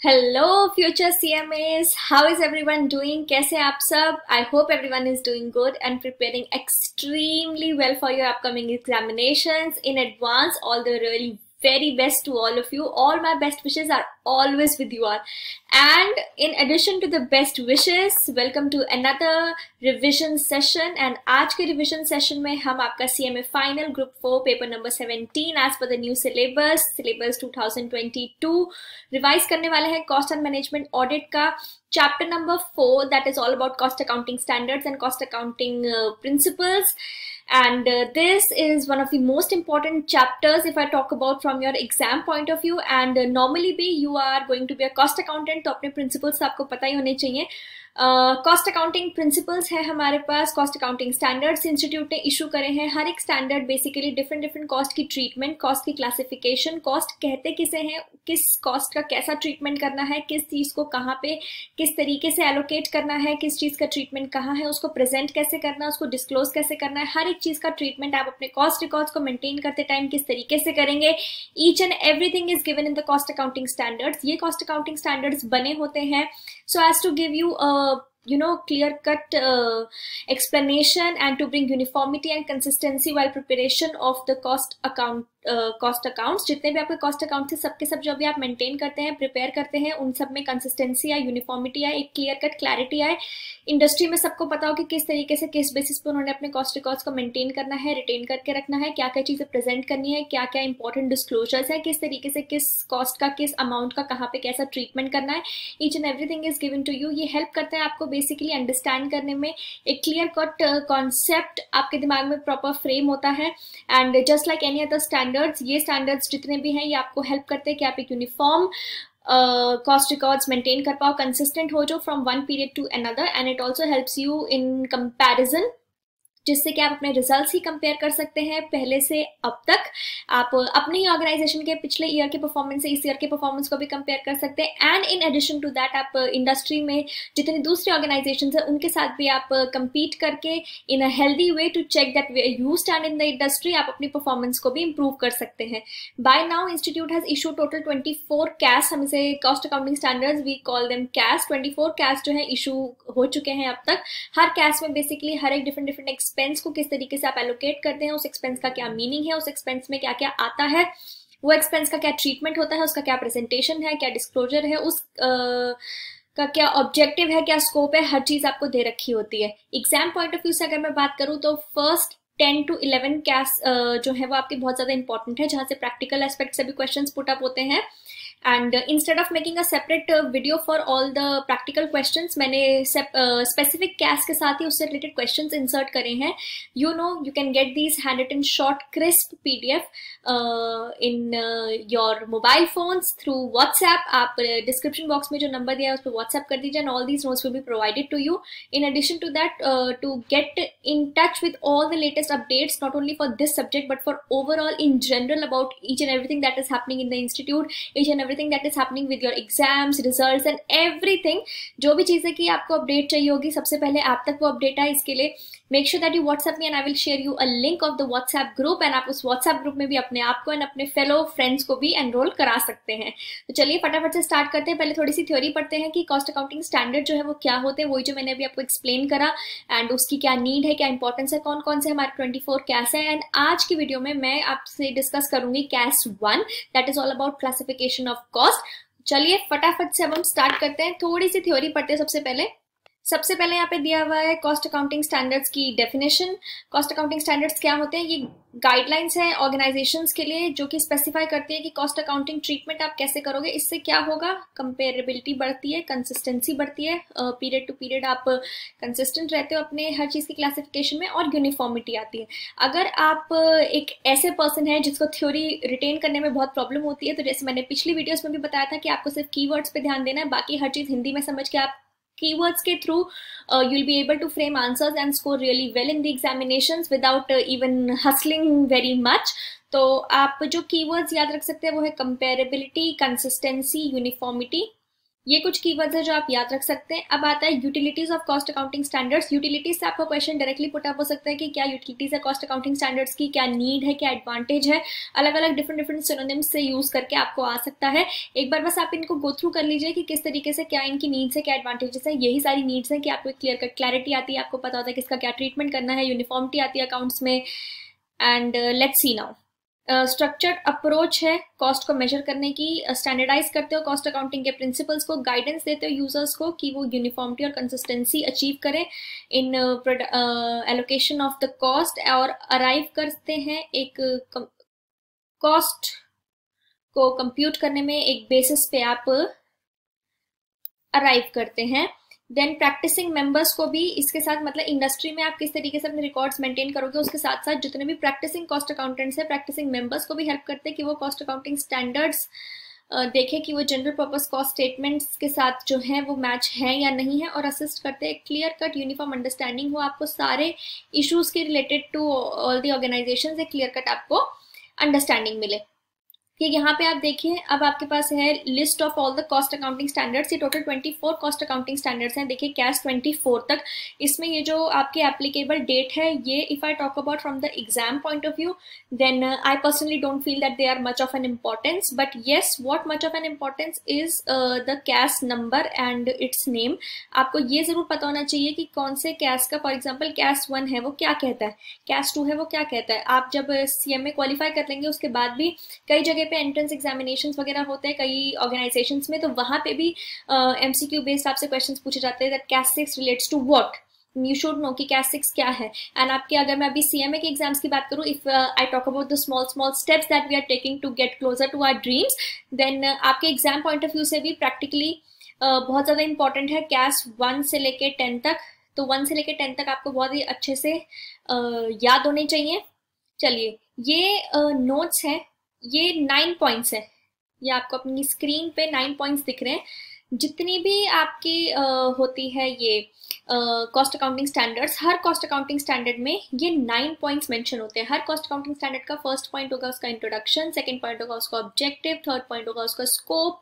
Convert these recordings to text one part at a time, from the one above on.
Hello, future CMAs. How is everyone doing? कैसे हैं आप सब? I hope everyone is doing good and preparing extremely well for your upcoming examinations. In advance, all the really very best to all of you. All my best wishes are always with you all. And in addition to the best wishes, welcome to another revision session. And आज के revision session में हम आपका CMA Final Group 4 paper number 17 as per the new syllabus 2022 revise करने वाले हैं cost and management audit का chapter number 4 that is all about cost accounting standards and cost accounting principles. And this is one of the most important chapters if I talk about from your exam point of view. And normally भी you are going to be a cost accountant, तो अपने principles आपको पता ही होने चाहिए. Cost accounting principles है हमारे पास. Cost accounting standards institute ने इशू करे हैं. हर एक standard basically different different cost की ट्रीटमेंट, कॉस्ट की क्लासिफिकेशन, कॉस्ट कहते किसे हैं, किस कॉस्ट का कैसा ट्रीटमेंट करना है, किस चीज को कहाँ पे किस तरीके से एलोकेट करना है, किस चीज का ट्रीटमेंट कहाँ है, उसको प्रेजेंट कैसे करना है, उसको डिस्क्लोज कैसे करना है. हर एक चीज का ट्रीटमेंट आप अपने कॉस्ट रिकॉर्ड्स को मेंटेन करते टाइम किस तरीके से करेंगे. Each and everything is given in the cost accounting standards. ये कॉस्ट अकाउंटिंग स्टैंडर्ड्स बने होते हैं so as to give you a clear cut explanation and to bring uniformity and consistency while preparation of the cost accounts. जितने भी आपके cost account है सबके सब जो भी आप मेंटेन करते हैं, प्रिपेयर करते हैं, उन सब में कंसिस्टेंसी आए, यूनिफॉर्मिटी आए, एक क्लियर कट क्लैरिटी आए. इंडस्ट्री में सबको पता हो कि किस तरीके से किस बेसिस पे उन्होंने अपने कॉस्ट रिकॉर्ड्स को मेंटेन करना है, रिटेन करके रखना है, क्या क्या चीजें प्रेजेंट करनी है, क्या क्या इंपॉर्टेंट डिस्क्लोजर्स है, किस तरीके से किस कॉस्ट का किस अमाउंट का कहाँ पे कैसा ट्रीटमेंट करना है. Each and everything is given to you. ये हेल्प करता है आपको बेसिकली अंडरस्टैंड करने में. एक क्लियर कट कॉन्सेप्ट आपके दिमाग में प्रॉपर फ्रेम होता है. And just like any other standards, ये स्टैंडर्ड्स जितने भी हैं ये आपको हेल्प करते हैं कि आप एक यूनिफॉर्म कॉस्ट रिकॉर्ड्स मेंटेन कर पाओ, कंसिस्टेंट हो जो from one period to another. And it also helps you in comparison, जिससे कि आप अपने रिजल्ट्स ही कंपेयर कर सकते हैं पहले से अब तक. आप अपने ही ऑर्गेनाइजेशन के पिछले ईयर के परफॉर्मेंस से इस ईयर के परफॉर्मेंस को भी कंपेयर कर सकते हैं. And in addition to that आप इंडस्ट्री में जितनी दूसरी ऑर्गेनाइजेशन है उनके साथ भी आप compete करके इन a healthy way to check that you stand in the industry आप अपनी परफॉर्मेंस को भी इंप्रूव कर सकते हैं. Bye now institute has issue total 24 कैस. हम इसे cost accounting standards we call them कैस. 24 कैस जो है इशू हो चुके हैं अब तक. हर कैस में बेसिकली हर एक डिफरेंट डिफरेंट एक्सपेंस को किस तरीके से आप एलोकेट करते हैं, उस एक्सपेंस का क्या मीनिंग है, उस एक्सपेंस में क्या क्या आता है, वो एक्सपेंस का क्या ट्रीटमेंट होता है, उसका क्या प्रेजेंटेशन है, क्या डिस्क्लोजर है, उस का क्या ऑब्जेक्टिव है, क्या स्कोप है, हर चीज आपको दे रखी होती है. एग्जाम पॉइंट ऑफ व्यू से अगर मैं बात करूं तो फर्स्ट 10 to 11 कैस जो है वो आपके बहुत ज्यादा इंपॉर्टेंट है, जहां से प्रैक्टिकल एस्पेक्ट से भी क्वेश्चंस पुट अप होते हैं. And instead of making a separate video for all the practical questions, मैंने specific CAS के साथ ही उससे related questions insert करे हैं. You can get these handwritten short crisp PDF in your mobile phones through WhatsApp. आप description box में जो number दिया है उस पर WhatsApp कर दीजिए and all these notes will be provided to you. In addition to that, to get in touch with all the latest updates, not only for this subject but for overall in general about each and everything that is happening in the institute, each and everything that is happening with your exams, results and everything. जो भी चीजें की आपको update चाहिए होगी सबसे पहले आप तक वो अपडेट आए, इसके लिए make sure that you WhatsApp me and I will share you a link of the WhatsApp group. and आप उस WhatsApp group में भी अपने आप को and अपने fellow friends को भी enroll करा सकते हैं. तो चलिए फटाफट से स्टार्ट करते हैं. पहले थोड़ी सी थ्योरी पढ़ते हैं कि कॉस्ट अकाउंटिंग स्टैंडर्ड जो है वो क्या होते हैं, वही जो मैंने अभी आपको एक्सप्लेन करा, एंड उसकी क्या नीड है, क्या इंपॉर्टेंस है, कौन कौन से हमारे 24 कैस है. एंड आज की वीडियो में मैं आपसे डिस्कस करूंगी कैस 1 that is all about classification of cost. चलिए फटाफट से अब हम स्टार्ट करते हैं. थोड़ी सी थ्योरी पढ़ते हैं. सबसे पहले यहाँ पे दिया हुआ है कॉस्ट अकाउंटिंग स्टैंडर्ड्स की डेफिनेशन. कॉस्ट अकाउंटिंग स्टैंडर्ड्स क्या होते हैं? ये गाइडलाइंस है ऑर्गेनाइजेशंस के लिए जो कि स्पेसिफाई करती है कि कॉस्ट अकाउंटिंग ट्रीटमेंट आप कैसे करोगे. इससे क्या होगा? कंपेरेबिलिटी बढ़ती है, कंसिस्टेंसी बढ़ती है, पीरियड टू पीरियड आप कंसिस्टेंट रहते हो अपने हर चीज की क्लासिफिकेशन में, और यूनिफॉर्मिटी आती है. अगर आप एक ऐसे पर्सन है जिसको थ्योरी रिटेन करने में बहुत प्रॉब्लम होती है, तो जैसे मैंने पिछली वीडियोस में भी बताया था कि आपको सिर्फ कीवर्ड्स पे ध्यान देना है, बाकी हर चीज हिंदी में समझ के आप keywords के through you'll be able to frame answers and score really well in the examinations without even hustling very much. तो आप जो keywords याद रख सकते हैं वो है comparability, consistency, uniformity. ये कुछ कीवर्ड्स है जो आप याद रख सकते हैं। अब आता है utilities of cost accounting standards. Utilities से आपका क्वेश्चन डायरेक्टली पुट अप हो सकता है कि क्या यूटिलिटीज है कॉस्ट अकाउंटिंग स्टैंडर्ड्स की, क्या नीड है, क्या एडवांटेज है। अलग अलग डिफरेंट सिनोनिम्स से यूज करके आपको आ सकता है। एक बार बस आप इनको गो थ्रू कर लीजिए कि किस तरीके से क्या इनकी नीड्स है, क्या एडवांटेजेस है। यही सारी नीड्स है कि आपको एक क्लियर कट क्लैरिटी आती है, आपको पता होता है किसका क्या ट्रीटमेंट करना है, यूनिफॉर्मिटी आती है अकाउंट्स में। And let's see now, structured approach है कॉस्ट को मेजर करने की। स्टैंडर्डाइज करते हो कॉस्ट अकाउंटिंग के प्रिंसिपल्स को, गाइडेंस देते हो यूजर्स को कि वो यूनिफॉर्मिटी और कंसिस्टेंसी अचीव करें इन एलोकेशन ऑफ द कॉस्ट, और अराइव करते हैं एक कॉस्ट को कंप्यूट करने में एक बेसिस पे आप अराइव करते हैं। देन प्रैक्टिसिंग मेंबर्स को भी इसके साथ, मतलब इंडस्ट्री में आप किस तरीके से अपने रिकॉर्ड्स मेंटेन करोगे, उसके साथ साथ जितने भी प्रैक्टिसिंग कॉस्ट अकाउंटेंट्स हैं, प्रैक्टिसिंग मेंबर्स को भी हेल्प करते हैं कि वो कॉस्ट अकाउंटिंग स्टैंडर्ड्स देखें कि वो जनरल पर्पस कॉस्ट स्टेटमेंट्स के साथ जो है वो मैच है या नहीं है, और असिस्ट करते हैं क्लियर कट यूनिफॉर्म अंडरस्टैंडिंग हो, आपको सारे इश्यूज के related to all the organisation clear cut आपको अंडरस्टैंडिंग मिले। कि यहाँ पे आप देखिए, अब आपके पास है list of all the cost accounting standards. ये टोटल 24 कॉस्ट अकाउंटिंग स्टैंडर्ड्स हैं। देखिए कैश 24 तक। इसमें ये जो आपके एप्लीकेबल डेट है, ये if I talk about from the exam point of view, then I personally don't feel that they are much of an importance, but yes what much of an importance is the cash number and its name. आपको ये जरूर पता होना चाहिए कि कौन से cash का, फॉर एग्जाम्पल कैश 1 है वो क्या कहता है, कैश 2 है वो क्या कहता है। आप जब CMA क्वालिफाई कर लेंगे उसके बाद भी कई जगह पे एंट्रेंस एग्जामिनेशंस वगैरह होते हैं कई ऑर्गेनाइजेशंस में, तो वहां पे भी MCQ बेस्ड आपसे क्वेश्चंस पूछे जाते हैं that cash 6 relates to what, you should know कि कैश 6 क्या है। एंड आपके, अगर मैं अभी CMA के एग्जाम्स की बात करूं, if I talk about the small steps that we are taking to get closer to our dreams, then आपके एग्जाम पॉइंट ऑफ व्यू से भी प्रैक्टिकली बहुत ज्यादा इंपॉर्टेंट है कैश 1 से लेके 10 तक। तो 1 से लेके 10 तक आपको बहुत ही अच्छे से याद होने चाहिए। चलिए, ये नोट्स है, ये 9 पॉइंट्स है। ये आपको अपनी स्क्रीन पे 9 पॉइंट्स दिख रहे हैं। जितनी भी आपकी होती है ये कॉस्ट अकाउंटिंग स्टैंडर्ड्स, हर कॉस्ट अकाउंटिंग स्टैंडर्ड में ये 9 पॉइंट्स मेंशन होते हैं। हर कॉस्ट अकाउंटिंग स्टैंडर्ड का फर्स्ट पॉइंट होगा उसका इंट्रोडक्शन, सेकंड पॉइंट होगा उसका ऑब्जेक्टिव, थर्ड पॉइंट होगा उसका स्कोप,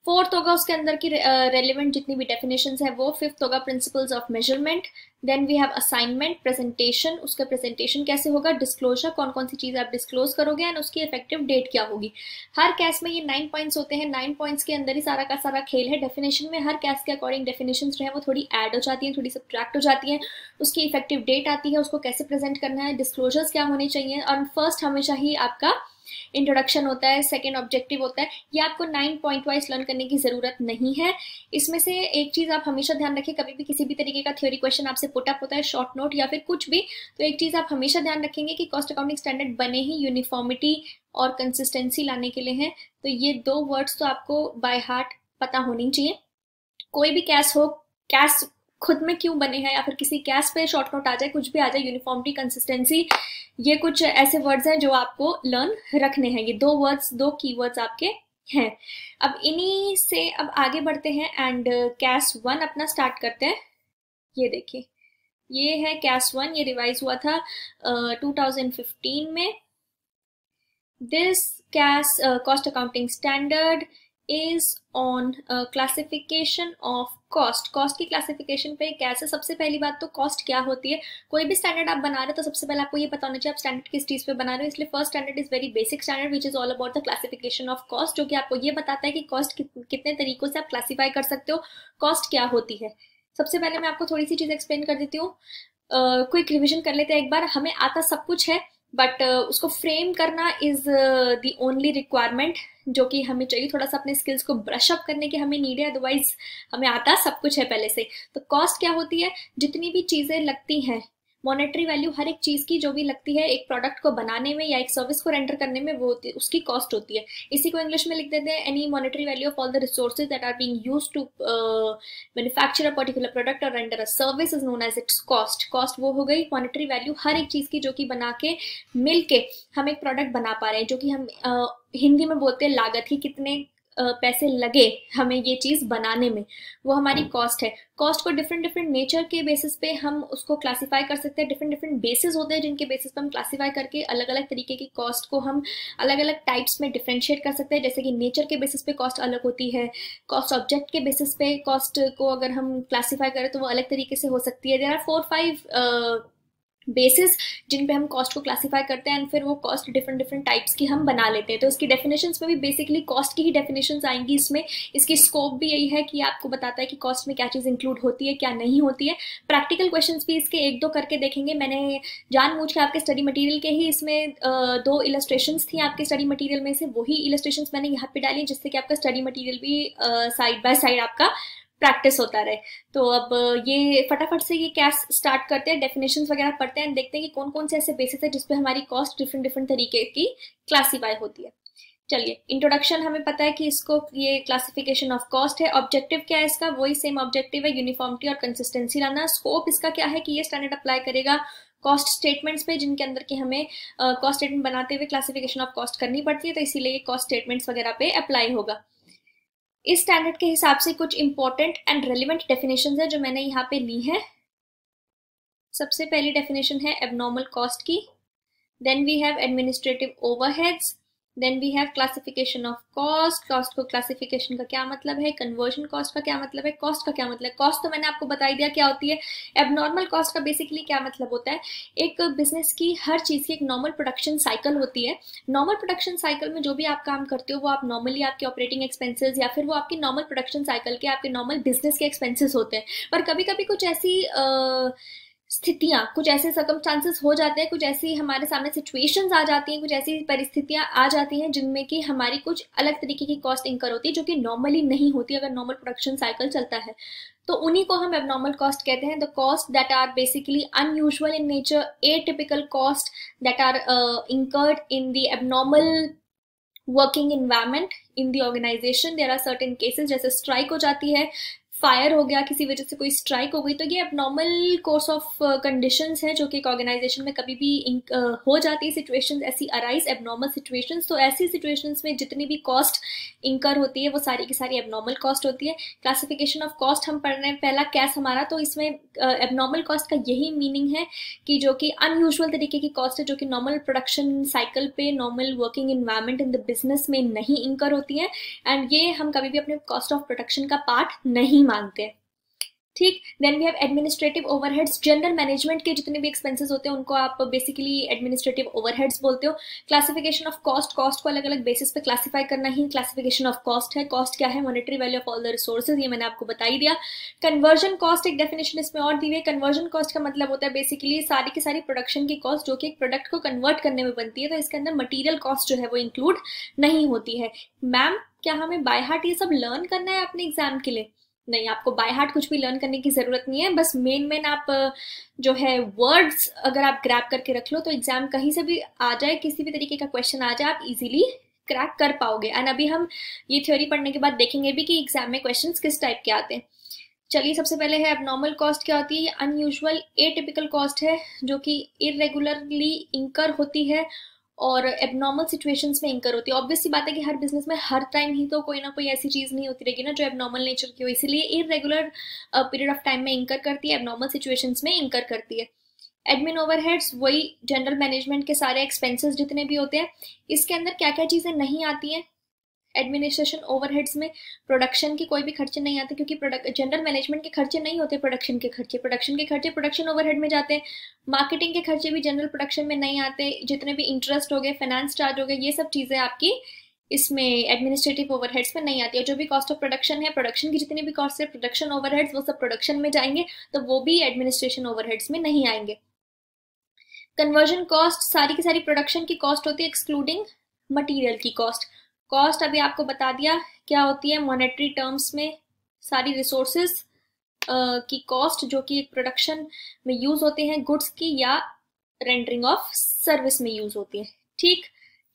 फोर्थ होगा उसके अंदर की रेलिवेंट जितनी भी डेफिनेशंस है वो, फिफ्थ होगा principles of measurement, then we have assignment, presentation, उसका प्रेजेंटेशन कैसे होगा, डिस्क्लोजर, कौन कौन सी चीज आप डिस्क्लोज करोगे, एंड उसकी इफेक्टिव डेट क्या होगी। हर कैस में ये 9 पॉइंट्स होते हैं। 9 पॉइंट्स के अंदर ही सारा का सारा खेल है। डेफिनेशन में हर कैस के अकॉर्डिंग डेफिनेशन जो है वो थोड़ी ऐड हो जाती है, थोड़ी सब्ट्रैक्ट हो जाती है, उसकी इफेक्टिव डेट आती है, उसको कैसे प्रेजेंट करना है, डिस्क्लोजर्स क्या होने चाहिए, और फर्स्ट हमेशा ही आपका इंट्रोडक्शन होता है, सेकेंड ऑब्जेक्टिव होता है। ये आपको 9 पॉइंट वाइज लर्न करने की जरूरत नहीं है। इसमें से एक चीज आप हमेशा ध्यान रखें, कभी भी किसी भी तरीके का थ्योरी क्वेश्चन आपसे पुट अप होता है, शॉर्ट नोट या फिर कुछ भी, तो एक चीज आप हमेशा ध्यान रखेंगे कि कॉस्ट अकाउंटिंग स्टैंडर्ड बने ही यूनिफॉर्मिटी और कंसिस्टेंसी लाने के लिए हैं। तो ये 2 वर्ड्स तो आपको बाय हार्ट पता होनी चाहिए। कोई भी कैश हो, कैश खुद में क्यों बने हैं, या फिर किसी कैश पे शॉर्ट नोट आ जाए, कुछ भी आ जाए, यूनिफॉर्मिटी, कंसिस्टेंसी, ये कुछ ऐसे वर्ड्स हैं जो आपको लर्न रखने हैं। ये 2 वर्ड्स, 2 कीवर्ड्स आपके हैं। अब इन्हीं से अब आगे बढ़ते हैं एंड कैश 1 अपना स्टार्ट करते हैं। ये देखिए, ये है कैश 1, ये रिवाइज हुआ था 2015 में। This cash cost accounting standard is on classification of cost. Cost की क्लासिफिकेशन पे कैसे, सबसे पहली बात तो कॉस्ट क्या होती है। कोई भी स्टैंडर्ड आप बना रहे हो तो सबसे पहले आपको ये पता होना चाहिए आप स्टैंडर्ड किस चीज पे बना रहे हो। इसलिए first standard is very basic standard which is all about the classification of cost, जो कि आपको ये बताता है कि कॉस्ट कितने तरीकों से आप क्लासीफाई कर सकते हो, कॉस्ट क्या होती है। सबसे पहले मैं आपको थोड़ी सी चीज एक्सप्लेन कर देती हूँ। क्विक रिविजन कर लेते हैं एक बार। हमें आता सब कुछ है, बट उसको फ्रेम करना इज द ओनली रिक्वायरमेंट जो कि हमें चाहिए। थोड़ा सा अपने स्किल्स को ब्रश अप करने की हमें नीड है, अदरवाइज हमें आता सब कुछ है पहले से। तो कॉस्ट क्या होती है, जितनी भी चीजें लगती हैं, मॉनेटरी वैल्यू हर एक चीज की जो भी लगती है एक प्रोडक्ट को बनाने में या एक सर्विस को रेंडर करने में, वो उसकी कॉस्ट होती है। इसी को इंग्लिश में लिख देते हैं any monetary value of all the resources that are being used to manufacture a particular product और render a service is known as its cost. Cost वो हो गई मॉनेटरी वैल्यू हर एक चीज की जो कि बना के मिल के हम एक प्रोडक्ट बना पा रहे हैं, जो कि हम हिंदी में बोलते हैं लागत ही। कितने पैसे लगे हमें ये चीज बनाने में, वो हमारी कॉस्ट है। कॉस्ट को डिफरेंट डिफरेंट नेचर के बेसिस पे हम उसको क्लासिफाई कर सकते हैं। डिफरेंट डिफरेंट बेसिस होते हैं जिनके बेसिस पे हम क्लासिफाई करके अलग अलग तरीके की कॉस्ट को हम अलग अलग टाइप्स में डिफरेंशिएट कर सकते हैं। जैसे कि नेचर के बेसिस पे कॉस्ट अलग होती है, कॉस्ट ऑब्जेक्ट के बेसिस पे कॉस्ट को अगर हम क्लासिफाई करें तो वो अलग तरीके से हो सकती है। देयर आर 4-5 बेसिस जिन पे हम कॉस्ट को क्लासिफाई करते हैं एंड फिर वो कॉस्ट डिफरेंट डिफरेंट टाइप्स की हम बना लेते हैं। तो इसकी डेफिनेशंस में भी बेसिकली कॉस्ट की ही डेफिनेशंस आएंगी इसमें। इसकी स्कोप भी यही है कि आपको बताता है कि कॉस्ट में क्या चीज़ इंक्लूड होती है, क्या नहीं होती है। प्रैक्टिकल क्वेश्चंस भी इसके 1-2 करके देखेंगे। मैंने जानबूझ के आपके स्टडी मटेरियल के ही इसमें 2 इलस्ट्रेशंस थी आपके स्टडी मटेरियल में से, वही इलस्ट्रेशंस मैंने यहाँ पे डाली जिससे कि आपका स्टडी मटेरियल भी साइड बाय साइड आपका प्रैक्टिस होता रहे। तो अब ये फटाफट से ये क्या स्टार्ट करते हैं, डेफिनेशंस वगैरह पढ़ते हैं, देखते हैं कि कौन कौन से ऐसे बेसिस है जिसपे हमारी कॉस्ट डिफरेंट डिफरेंट तरीके की क्लासीफाई होती है। चलिए, इंट्रोडक्शन हमें पता है कि इसको ये क्लासिफिकेशन ऑफ कॉस्ट है। ऑब्जेक्टिव क्या है इसका, वही सेम ऑब्जेक्टिव है, यूनिफॉर्मिटी और कंसिस्टेंसी लाना। स्कोप इसका क्या है कि ये स्टैंडर्ड अप्लाई करेगा कॉस्ट स्टेटमेंट्स पे जिनके अंदर की हमें कॉस्ट स्टेटमेंट बनाते हुए क्लासिफिकेशन ऑफ कॉस्ट करनी पड़ती है, तो इसीलिए कॉस्ट स्टेटमेंट्स वगैरह पे अप्लाई होगा। इस स्टैंडर्ड के हिसाब से कुछ इंपॉर्टेंट एंड रेलिवेंट डेफिनेशंस है जो मैंने यहाँ पे ली है। सबसे पहली डेफिनेशन है एबनॉर्मल कॉस्ट की, then we have administrative overheads, then we have classification of cost. Cost को क्लासिफिकेशन का क्या मतलब है, कन्वर्जन कॉस्ट का क्या मतलब है, कॉस्ट का क्या मतलब है। कॉस्ट तो मैंने आपको बता ही दिया क्या होती है। एबनॉर्मल कॉस्ट का बेसिकली क्या मतलब होता है, एक बिजनेस की हर चीज़ की एक नॉर्मल प्रोडक्शन साइकिल होती है। नॉर्मल प्रोडक्शन साइकिल में जो भी आप काम करते हो वो आप नॉर्मली आपके ऑपरेटिंग एक्सपेंसेस या फिर वो आपकी नॉर्मल प्रोडक्शन साइकिल के आपके नॉर्मल बिजनेस के एक्सपेंसेस होते हैं। पर कभी कभी कुछ ऐसी स्थितियां, कुछ ऐसे सर्कमस्टांसेस हो जाते हैं, कुछ ऐसी हमारे सामने सिचुएशंस आ जाती हैं, कुछ ऐसी परिस्थितियां आ जाती हैं जिनमें कि हमारी कुछ अलग तरीके की कॉस्ट इंकर होती है जो कि नॉर्मली नहीं होती अगर नॉर्मल प्रोडक्शन साइकिल चलता है। तो उन्हीं को हम एबनॉर्मल कॉस्ट कहते हैं। The cost that are basically unusual in nature, atypical cost that are incurred in the abnormal working environment in the organisation. There are certain cases, जैसे स्ट्राइक हो जाती है, फायर हो गया, किसी वजह से कोई स्ट्राइक हो गई, तो ये एबनॉर्मल कोर्स ऑफ कंडीशंस है जो कि एक ऑर्गेनाइजेशन में कभी भी हो जाती है। सिचुएशंस ऐसी अराइज, एबनॉर्मल सिचुएशंस। तो ऐसी सिचुएशंस में जितनी भी कॉस्ट इंकर होती है वो सारी की सारी एबनॉर्मल कॉस्ट होती है। क्लासिफिकेशन ऑफ कॉस्ट हम पढ़ रहे हैं, पहला कैस हमारा, तो इसमें एबनॉर्मल कॉस्ट का यही मीनिंग है कि जो कि अनयूजुअल तरीके की कॉस्ट है, जो कि नॉर्मल प्रोडक्शन साइकिल पे, normal working environment in the business में नहीं इंकर होती है एंड ये हम कभी भी अपने कॉस्ट ऑफ प्रोडक्शन का पार्ट नहीं मानते। ठीक, then we have administrative overheads. General management के जितने भी एक्सपेंसेस होते हैं उनको आप बेसिकली एडमिनिस्ट्रेटिव ओवरहेड्स बोलते हो। क्लासिफिकेशन ऑफ कॉस्ट, कॉस्ट को अलग अलग बेसिस पे क्लासिफाई करना ही क्लासिफिकेशन ऑफ कॉस्ट है। कॉस्ट क्या है, monetary value of all the resources, ये मैंने आपको बता ही दिया। कन्वर्जन कॉस्ट एक डेफिनेशन इसमें और दी हुई है। कन्वर्जन कॉस्ट का मतलब होता है बेसिकली सारी की सारी प्रोडक्शन की कॉस्ट जो कि एक प्रोडक्ट को कन्वर्ट करने में बनती है, तो इसके अंदर मटीरियल कॉस्ट जो है वो इंक्लूड नहीं होती है। मैम, क्या हमें बाय हार्ट ये सब लर्न करना है अपने एग्जाम के लिए? नहीं, आपको बाय हार्ट कुछ भी लर्न करने की जरूरत नहीं है। बस मेन आप जो है वर्ड्स अगर आप ग्रैब करके रख लो तो एग्जाम कहीं से भी आ जाए, किसी भी तरीके का क्वेश्चन आ जाए, आप इजीली क्रैक कर पाओगे। एंड अभी हम ये थ्योरी पढ़ने के बाद देखेंगे भी कि एग्जाम में क्वेश्चंस किस टाइप के आते हैं। चलिए, सबसे पहले है एबनॉर्मल कॉस्ट क्या होती है। ये अनयूजुअल एटिपिकल कॉस्ट है जो कि इरेगुलरली इंकर होती है और एबनॉर्मल सिचुएशंस में इंकर होती है। ऑब्वियस सी बात है कि हर बिजनेस में हर टाइम ही तो कोई ना कोई ऐसी चीज नहीं होती रहेगी ना जो एबनॉर्मल नेचर की हो, इसीलिए इरेगुलर पीरियड ऑफ टाइम में इंकर करती है, एबनॉर्मल सिचुएशंस में इंकर करती है। एडमिन ओवरहेड्स वही जनरल मैनेजमेंट के सारे एक्सपेंसेस जितने भी होते हैं। इसके अंदर क्या क्या चीजें नहीं आती हैं एडमिनिस्ट्रेशन ओवरहेड्स में, प्रोडक्शन के कोई भी खर्चे नहीं आते क्योंकि जनरल मैनेजमेंट के खर्चे नहीं होते, प्रोडक्शन के खर्चे प्रोडक्शन ओवरहेड में जाते हैं। मार्केटिंग के खर्चे भी जनरल प्रोडक्शन में नहीं आते। जितने भी इंटरेस्ट हो गए, फाइनेंस चार्ज हो गए, ये सब चीजें आपकी इसमें एडमिनिस्ट्रेटिव ओवरहेड्स में नहीं आती है। जो भी कॉस्ट ऑफ प्रोडक्शन है, प्रोडक्शन की जितनी भी कॉस्ट है, प्रोडक्शन ओवरहेड्स, वो सब प्रोडक्शन में जाएंगे, तो वो भी एडमिनिस्ट्रेशन ओवरहेड्स में नहीं आएंगे। कन्वर्जन कॉस्ट सारी की सारी प्रोडक्शन की कॉस्ट होती है एक्सक्लूडिंग मटीरियल की कॉस्ट। कॉस्ट अभी आपको बता दिया क्या होती है, मॉनेटरी टर्म्स में सारी रिसोर्सेज की कॉस्ट जो कि प्रोडक्शन में यूज होते हैं, गुड्स की या रेंडरिंग ऑफ सर्विस में यूज होती है। ठीक,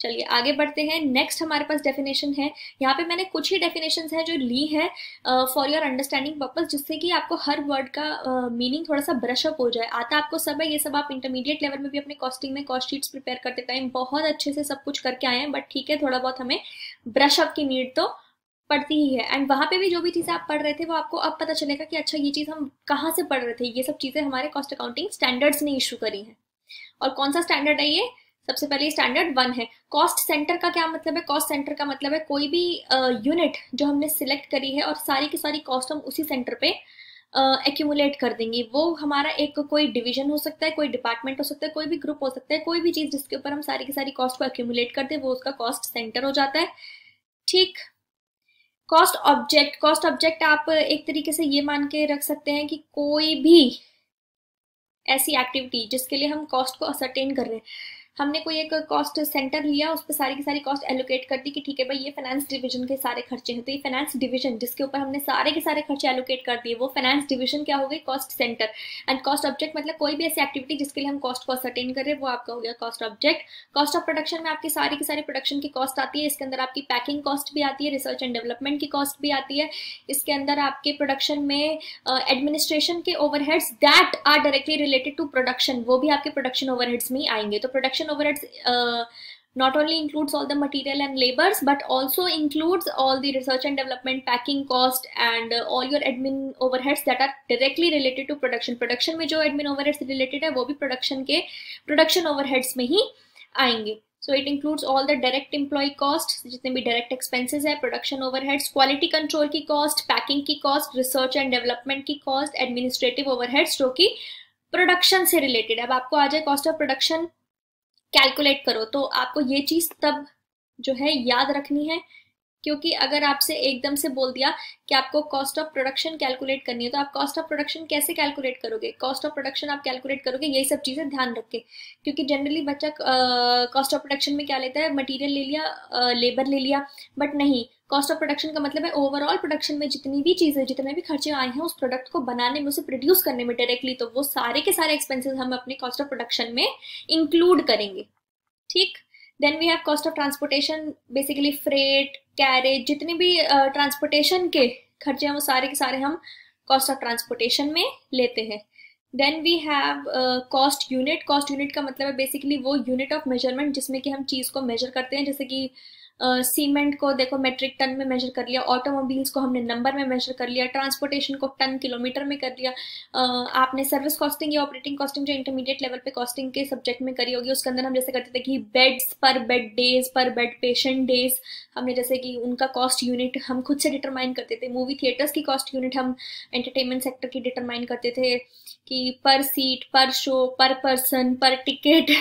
चलिए आगे बढ़ते हैं। नेक्स्ट हमारे पास डेफिनेशन है। यहाँ पे मैंने कुछ ही डेफिनेशंस हैं जो ली है फॉर योर अंडरस्टैंडिंग पर्पस, जिससे कि आपको हर वर्ड का मीनिंग थोड़ा सा ब्रश अप हो जाए। आता आपको सब है, ये सब आप इंटरमीडिएट लेवल में भी अपने कॉस्टिंग में कॉस्ट शीट्स प्रिपेयर करते टाइम बहुत अच्छे से सब कुछ करके आए हैं, बट ठीक है, थोड़ा बहुत हमें ब्रश अप की नीड तो पड़ती ही है। एंड वहाँ पे भी जो भी चीज़ें आप पढ़ रहे थे वो आपको अब पता चलेगा कि अच्छा ये चीज़ हम कहाँ से पढ़ रहे थे, ये सब चीज़ें हमारे कॉस्ट अकाउंटिंग स्टैंडर्ड्स ने इशू करी हैं। और कौन सा स्टैंडर्ड है ये? सबसे पहले स्टैंडर्ड 1 है। कॉस्ट सेंटर का क्या मतलब है? कॉस्ट सेंटर का मतलब है कोई भी यूनिट जो हमने सिलेक्ट करी है और सारी की सारी कॉस्ट हम उसी सेंटर पे एक्यूमुलेट कर देंगे। वो हमारा एक कोई डिवीजन हो सकता है, कोई डिपार्टमेंट हो सकता है, कोई भी ग्रुप हो सकता है, कोई भी चीज जिसके ऊपर हम सारी की सारी कॉस्ट को एक्यूमुलेट कर दे वो उसका कॉस्ट सेंटर हो जाता है। ठीक। कॉस्ट ऑब्जेक्ट आप एक तरीके से ये मान के रख सकते हैं कि कोई भी ऐसी एक्टिविटी जिसके लिए हम कॉस्ट को असरटेन कर रहे हैं। हमने कोई एक कॉस्ट सेंटर लिया, उस पर सारी की सारी कॉस्ट एलोकेट कर दी कि ठीक है भाई ये फाइनेंस डिवीजन के सारे खर्चे हैं, तो ये फाइनेंस डिवीजन जिसके ऊपर हमने सारे के सारे खर्चे एलोकेट कर दिए वो फाइनेंस डिवीजन क्या हो गई? Cost centre. And cost object मतलब कोई भी ऐसी एक्टिविटी जिसके लिए हम कॉस्ट को असरटेन कर रहे हैं वो आपका हो गया cost object. Cost of production में आपकी सारी की सारी प्रोडक्शन की कॉस्ट आती है। इसके अंदर आपकी पैकिंग कॉस्ट भी आती है, रिसर्च एंड डेवलपमेंट की कॉस्ट भी आती है। इसके अंदर आपके प्रोडक्शन में एडमिनिस्ट्रेशन के overheads that are directly related to production, वो भी आपके प्रोडक्शन ओवरहेड्स में ही आएंगे। तो production overheads not only includes all the material and labors but also includes all the research and development, packing cost and all your admin overheads that are directly related to production। production में जो admin overheads related है वो भी production के production overheads में ही आएंगे। so it includes all the direct employee cost, जितने भी direct expenses है, production overheads, quality control की cost, packing की cost, research and development की cost, administrative overheads जो कि production से related है। अब आपको आ जाए cost of production कैलकुलेट करो, तो आपको ये चीज तब जो है याद रखनी है, क्योंकि अगर आपसे एकदम से बोल दिया कि आपको कॉस्ट ऑफ प्रोडक्शन कैलकुलेट करनी है तो आप कॉस्ट ऑफ प्रोडक्शन कैसे कैलकुलेट करोगे? कॉस्ट ऑफ प्रोडक्शन आप कैलकुलेट करोगे यही सब चीजें ध्यान रख के, क्योंकि जनरली बच्चा कॉस्ट ऑफ प्रोडक्शन में क्या लेता है? मटेरियल ले लिया, लेबर ले लिया, बट नहीं। कॉस्ट ऑफ प्रोडक्शन का मतलब है ओवरऑल प्रोडक्शन में जितनी भी चीजें, जितने भी खर्चे आए हैं उस प्रोडक्ट को बनाने में, उसे प्रोड्यूस करने में डायरेक्टली, तो वो सारे के सारे एक्सपेंसेस हम अपने कॉस्ट ऑफ प्रोडक्शन में इंक्लूड करेंगे। ठीक। Then we have cost of transportation, basically freight, carriage, जितने भी ट्रांसपोर्टेशन के खर्चे हैं वो सारे के सारे हम कॉस्ट ऑफ ट्रांसपोर्टेशन में लेते हैं। Then we have cost unit. Cost unit का मतलब है बेसिकली वो यूनिट ऑफ मेजरमेंट जिसमें कि हम चीज को मेजर करते हैं। जैसे कि सीमेंट को देखो मेट्रिक टन में मेजर कर लिया, ऑटोमोबाइल्स को हमने नंबर में मेजर कर लिया, ट्रांसपोर्टेशन को टन किलोमीटर में कर लिया। आपने सर्विस कॉस्टिंग या ऑपरेटिंग कॉस्टिंग जो इंटरमीडिएट लेवल पे कॉस्टिंग के सब्जेक्ट में करी होगी, उसके अंदर हम जैसे करते थे कि बेड्स पर बेड डेज, पर बेड पेशेंट डेज, हमने जैसे कि उनका कॉस्ट यूनिट हम खुद से डिटरमाइन करते थे। मूवी थिएटर्स की कॉस्ट यूनिट हम एंटरटेनमेंट सेक्टर की डिटरमाइन करते थे कि पर सीट, पर शो, पर पर्सन, पर टिकट।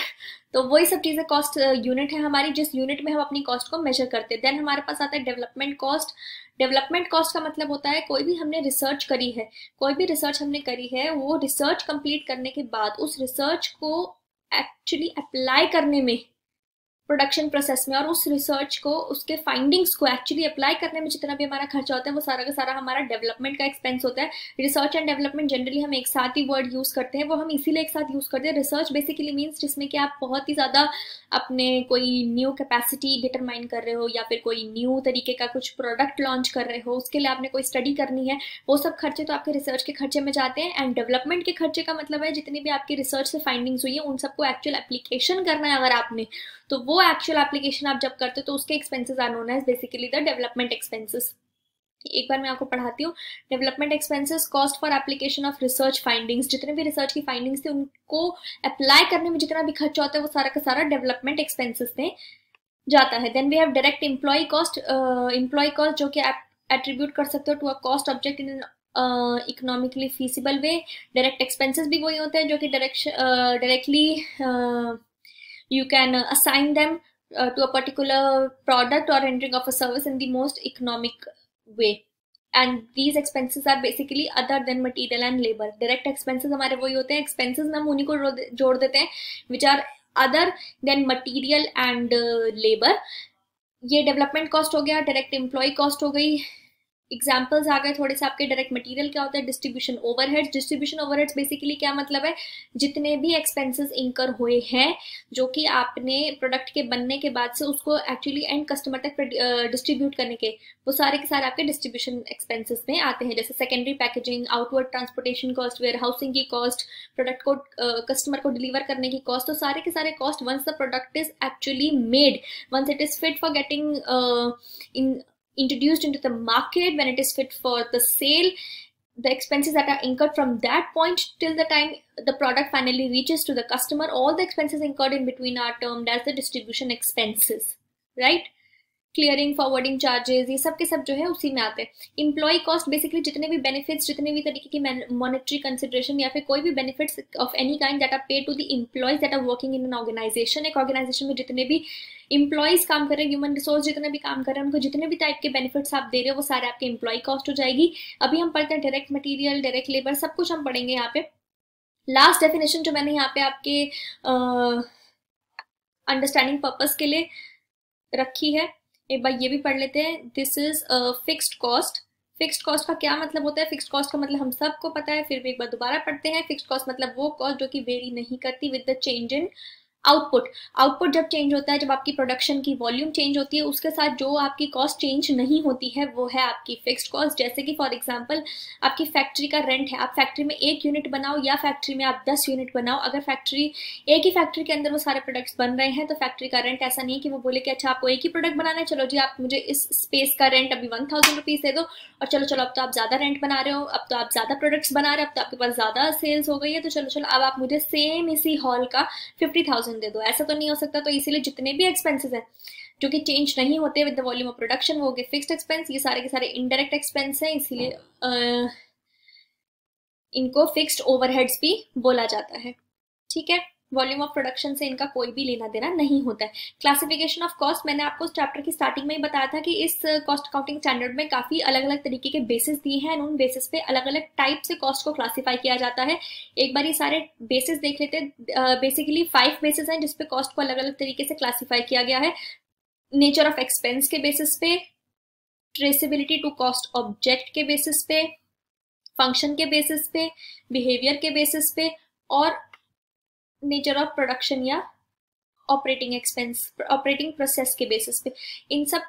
तो वही सब चीजें कॉस्ट यूनिट है हमारी, जिस यूनिट में हम अपनी कॉस्ट को मेजर करते हैं। देन हमारे पास आता है डेवलपमेंट कॉस्ट। डेवलपमेंट कॉस्ट का मतलब होता है कोई भी हमने रिसर्च करी है, कोई भी रिसर्च हमने करी है, वो रिसर्च कंप्लीट करने के बाद उस रिसर्च को एक्चुअली अप्लाई करने में प्रोडक्शन प्रोसेस में, और उस रिसर्च को, उसके फाइंडिंग्स को एक्चुअली अप्लाई करने में जितना भी हमारा खर्चा होता है वो सारा का सारा हमारा डेवलपमेंट का एक्सपेंस होता है। रिसर्च एंड डेवलपमेंट जनरली हम एक साथ ही वर्ड यूज करते हैं, वो हम इसीलिए एक साथ यूज करते हैं। रिसर्च बेसिकली मीन्स जिसमें कि आप बहुत ही ज्यादा अपने कोई न्यू कैपेसिटी डिटरमाइन कर रहे हो या फिर कोई न्यू तरीके का कुछ प्रोडक्ट लॉन्च कर रहे हो, उसके लिए आपने कोई स्टडी करनी है, वो सब खर्चे तो आपके रिसर्च के खर्चे में जाते हैं। एंड डेवलपमेंट के खर्चे का मतलब है जितनी भी आपकी रिसर्च से फाइंडिंग्स हुई है उन सबको एक्चुअल एप्लीकेशन करना है अगर आपने, तो वो एक्चुअल एप्लीकेशन आप जब करते हो तो उसके expenses are known as basically the development expenses. एक बार मैं आपको पढ़ाती हूँ। Development expenses cost for application of research findings, जितने भी रिसर्च की फाइंडिंग्स थे उनको अप्लाई करने में जितना भी खर्चा होता है वो सारा का सारा डेवलपमेंट एक्सपेंसेस में जाता है। Then we have direct employ cost. Employ cost जो कि आप एट्रीब्यूट कर सकते हो to a cost object in economically feasible way. Direct expenses भी वही होते हैं जो कि directly you can assign them to a particular product or rendering of a service in the most economic way, and these expenses are basically other than material and labor। direct expenses हमारे वही होते हैं, expenses में हम उन्हीं को जोड़ देते हैं which are other than material and labor। ये डेवलपमेंट कॉस्ट हो गया, डायरेक्ट एम्प्लॉय कॉस्ट हो गई। एग्जाम्पल्स आ गए थोड़े से आपके। डायरेक्ट मटेरियल क्या होता है? Distribution overheads. Distribution overheads basically क्या मतलब है? जितने भी एक्सपेंसेस इंकर हुए हैं जो कि आपने प्रोडक्ट के बनने के बाद से उसको एक्चुअली एंड कस्टमर तक डिस्ट्रीब्यूट करने के, वो सारे के सारे आपके डिस्ट्रीब्यूशन एक्सपेंसेस में आते हैं। जैसे secondary packaging, outward transportation cost, warehousing की कॉस्ट, प्रोडक्ट को कस्टमर को डिलीवर करने की कॉस्ट, तो सारे के सारे cost once the product is actually made, once it is fit for getting introduced into the market, when it is fit for the sale, the expenses that are incurred from that point till the time the product finally reaches to the customer, all the expenses incurred in between are termed as the distribution expenses, right? Clearing, forwarding charges, ये सब के सब जो है उसी में आते हैं। एम्प्लॉय कॉस्ट बेसिकली जितने भी बेनिफिट्स, जितने भी तरीके की मॉनेटरी कंसिडरेशन या फिर कोई भी benefits of any kind that are paid to the employees that are working in an organisation. एक ऑर्गेनाइजेशन में जितने भी एम्प्लॉयज काम कर रहे हैं, ह्यूमन रिसोर्स जितने भी काम कर रहे हैं, उनको जितने भी टाइप के बेनिफिट्स आप दे रहे हो वो सारे आपके एम्प्लॉय कॉस्ट हो जाएगी। अभी हम पढ़ते हैं डायरेक्ट मटीरियल, डायरेक्ट लेबर, सब कुछ हम पढ़ेंगे यहाँ पे। लास्ट डेफिनेशन जो मैंने यहाँ पे आपके अंडरस्टैंडिंग पर्पज के लिए रखी है, एक बार ये भी पढ़ लेते हैं। This is fixed cost. Fixed cost का क्या मतलब होता है? फिक्स्ड कॉस्ट का मतलब हम सबको पता है, फिर भी एक बार दोबारा पढ़ते हैं। फिक्स्ड कॉस्ट मतलब वो कॉस्ट जो कि वेरी नहीं करती with the change in output. Output जब चेंज होता है, जब आपकी प्रोडक्शन की वॉल्यूम चेंज होती है, उसके साथ जो आपकी कॉस्ट चेंज नहीं होती है वो है आपकी फिक्स्ड कॉस्ट। जैसे कि फॉर एग्जांपल आपकी फैक्ट्री का रेंट है, आप फैक्ट्री में 1 यूनिट बनाओ या फैक्ट्री में आप 10 यूनिट बनाओ, अगर फैक्ट्री एक ही फैक्ट्री के अंदर वो सारे प्रोडक्ट्स बन रहे हैं तो फैक्ट्री का रेंट ऐसा नहीं है कि वो बोले कि अच्छा आपको एक ही प्रोडक्ट बनाना है, चलो जी आप मुझे इस स्पेस का रेंट अभी 1000 रुपीज दे दो और चलो चलो अब तो आप ज्यादा रेंट बना रहे हो, अब तो आप ज्यादा प्रोडक्ट्स बना रहे हो, अब तो आपके पास ज्यादा सेल्स हो गई है, तो चलो चलो अब आप मुझे सेम इसी हॉल का 50,000 दे दो। ऐसा तो नहीं हो सकता। तो इसीलिए जितने भी एक्सपेंसेस हैं जो कि चेंज नहीं होते with the volume of production, वो हो गए फिक्स्ड एक्सपेंस। ये सारे के सारे इनडायरेक्ट एक्सपेंस हैं, इसीलिए इनको फिक्स्ड ओवरहेड्स भी बोला जाता है। ठीक है, वॉल्यूम ऑफ प्रोडक्शन से इनका कोई भी लेना देना नहीं होता है। क्लासिफिकेशन ऑफ कॉस्ट, मैंने आपको चैप्टर की स्टार्टिंग में ही बताया था कि इस कॉस्ट अकाउंटिंग स्टैंडर्ड में काफी अलग अलग तरीके के बेसिस दिए हैं, उन बेसिस पे अलग अलग टाइप से कॉस्ट को क्लासिफाई किया जाता है। एक बार ये सारे बेसिस देख लेते हैं। बेसिकली 5 बेसिस हैं जिसपे कॉस्ट को अलग अलग तरीके से क्लासिफाई किया गया है। नेचर ऑफ एक्सपेंस के बेसिस पे, ट्रेसेबिलिटी टू कॉस्ट ऑब्जेक्ट के बेसिस पे, फंक्शन के बेसिस पे, बिहेवियर के बेसिस पे, और नेचर ऑफ प्रोडक्शन या ऑपरेटिंग एक्सपेंस, ऑपरेटिंग प्रोसेस के बेसिस पे। इन सब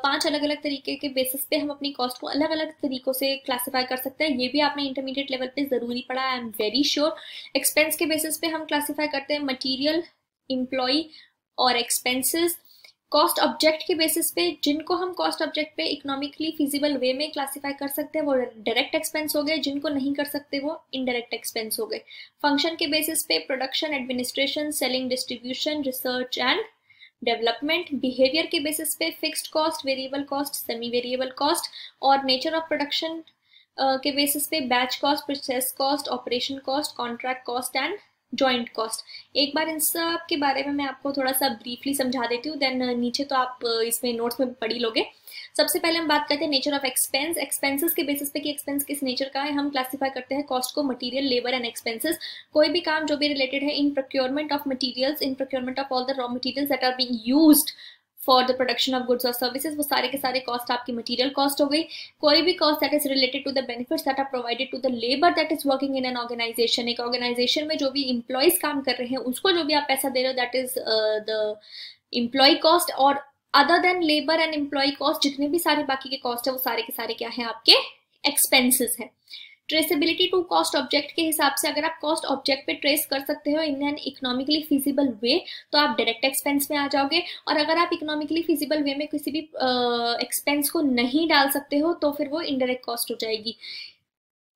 5 अलग अलग तरीके के बेसिस पे हम अपनी कॉस्ट को अलग अलग तरीकों से क्लासिफाई कर सकते हैं। ये भी आपने इंटरमीडिएट लेवल पे जरूरी पढ़ा, I am very sure. Expense के बेसिस पे हम क्लासिफाई करते हैं मटीरियल, एम्प्लॉय और एक्सपेंसेस। कॉस्ट ऑब्जेक्ट के बेसिस पे, जिनको हम कॉस्ट ऑब्जेक्ट पे इकोनॉमिकली फिजिबल वे में क्लासिफाई कर सकते हैं वो डायरेक्ट एक्सपेंस हो गए, जिनको नहीं कर सकते वो इनडायरेक्ट एक्सपेंस हो गए। फंक्शन के बेसिस पे production, administration, selling, distribution, research and development. Behaviour के बेसिस पे fixed cost, variable cost, semi variable cost. और नेचर ऑफ प्रोडक्शन के बेसिस पे batch cost, process cost, operation cost, contract cost and joint cost. एक बार इन सब के बारे में मैं आपको थोड़ा सा ब्रीफली समझा देती हूँ, देन नीचे तो आप इसमें नोट्स में पढ़ ही लोगे। सबसे पहले हम बात करते हैं नेचर ऑफ एक्सपेंस। एक्सपेंसेस के बेसिस पे कि एक्सपेंस किस नेचर का है, हम क्लासिफाई करते हैं कॉस्ट को मटेरियल, लेबर एंड एक्सपेंसेस। कोई भी काम जो भी रिलेटेड है in procurement of materials, in procurement of all the raw materials that are being used for the production of goods और सर्विसेज, वो सारे के सारे कॉस्ट आपकी मटेरियल कॉस्ट हो गई। कोई भी cost that is related to the benefits that are provided to the labour that is working in an organisation, एक ऑर्गेनाइजेशन में जो भी एम्प्लॉयज काम कर रहे हैं उसको जो भी आप पैसा दे रहे हो that is the employ cost. और other than labour and employ cost जितने भी सारे बाकी के कॉस्ट है वो सारे के सारे क्या है आपके एक्सपेंसेस है। ट्रेसेबिलिटी टू कॉस्ट ऑब्जेक्ट के हिसाब से अगर आप कॉस्ट ऑब्जेक्ट पे ट्रेस कर सकते हो in an economically feasible way तो आप डायरेक्ट एक्सपेंस में आ जाओगे, और अगर आप इकोनॉमिकली फिजिबल वे में किसी भी एक्सपेंस को नहीं डाल सकते हो तो फिर वो इनडायरेक्ट कॉस्ट हो जाएगी।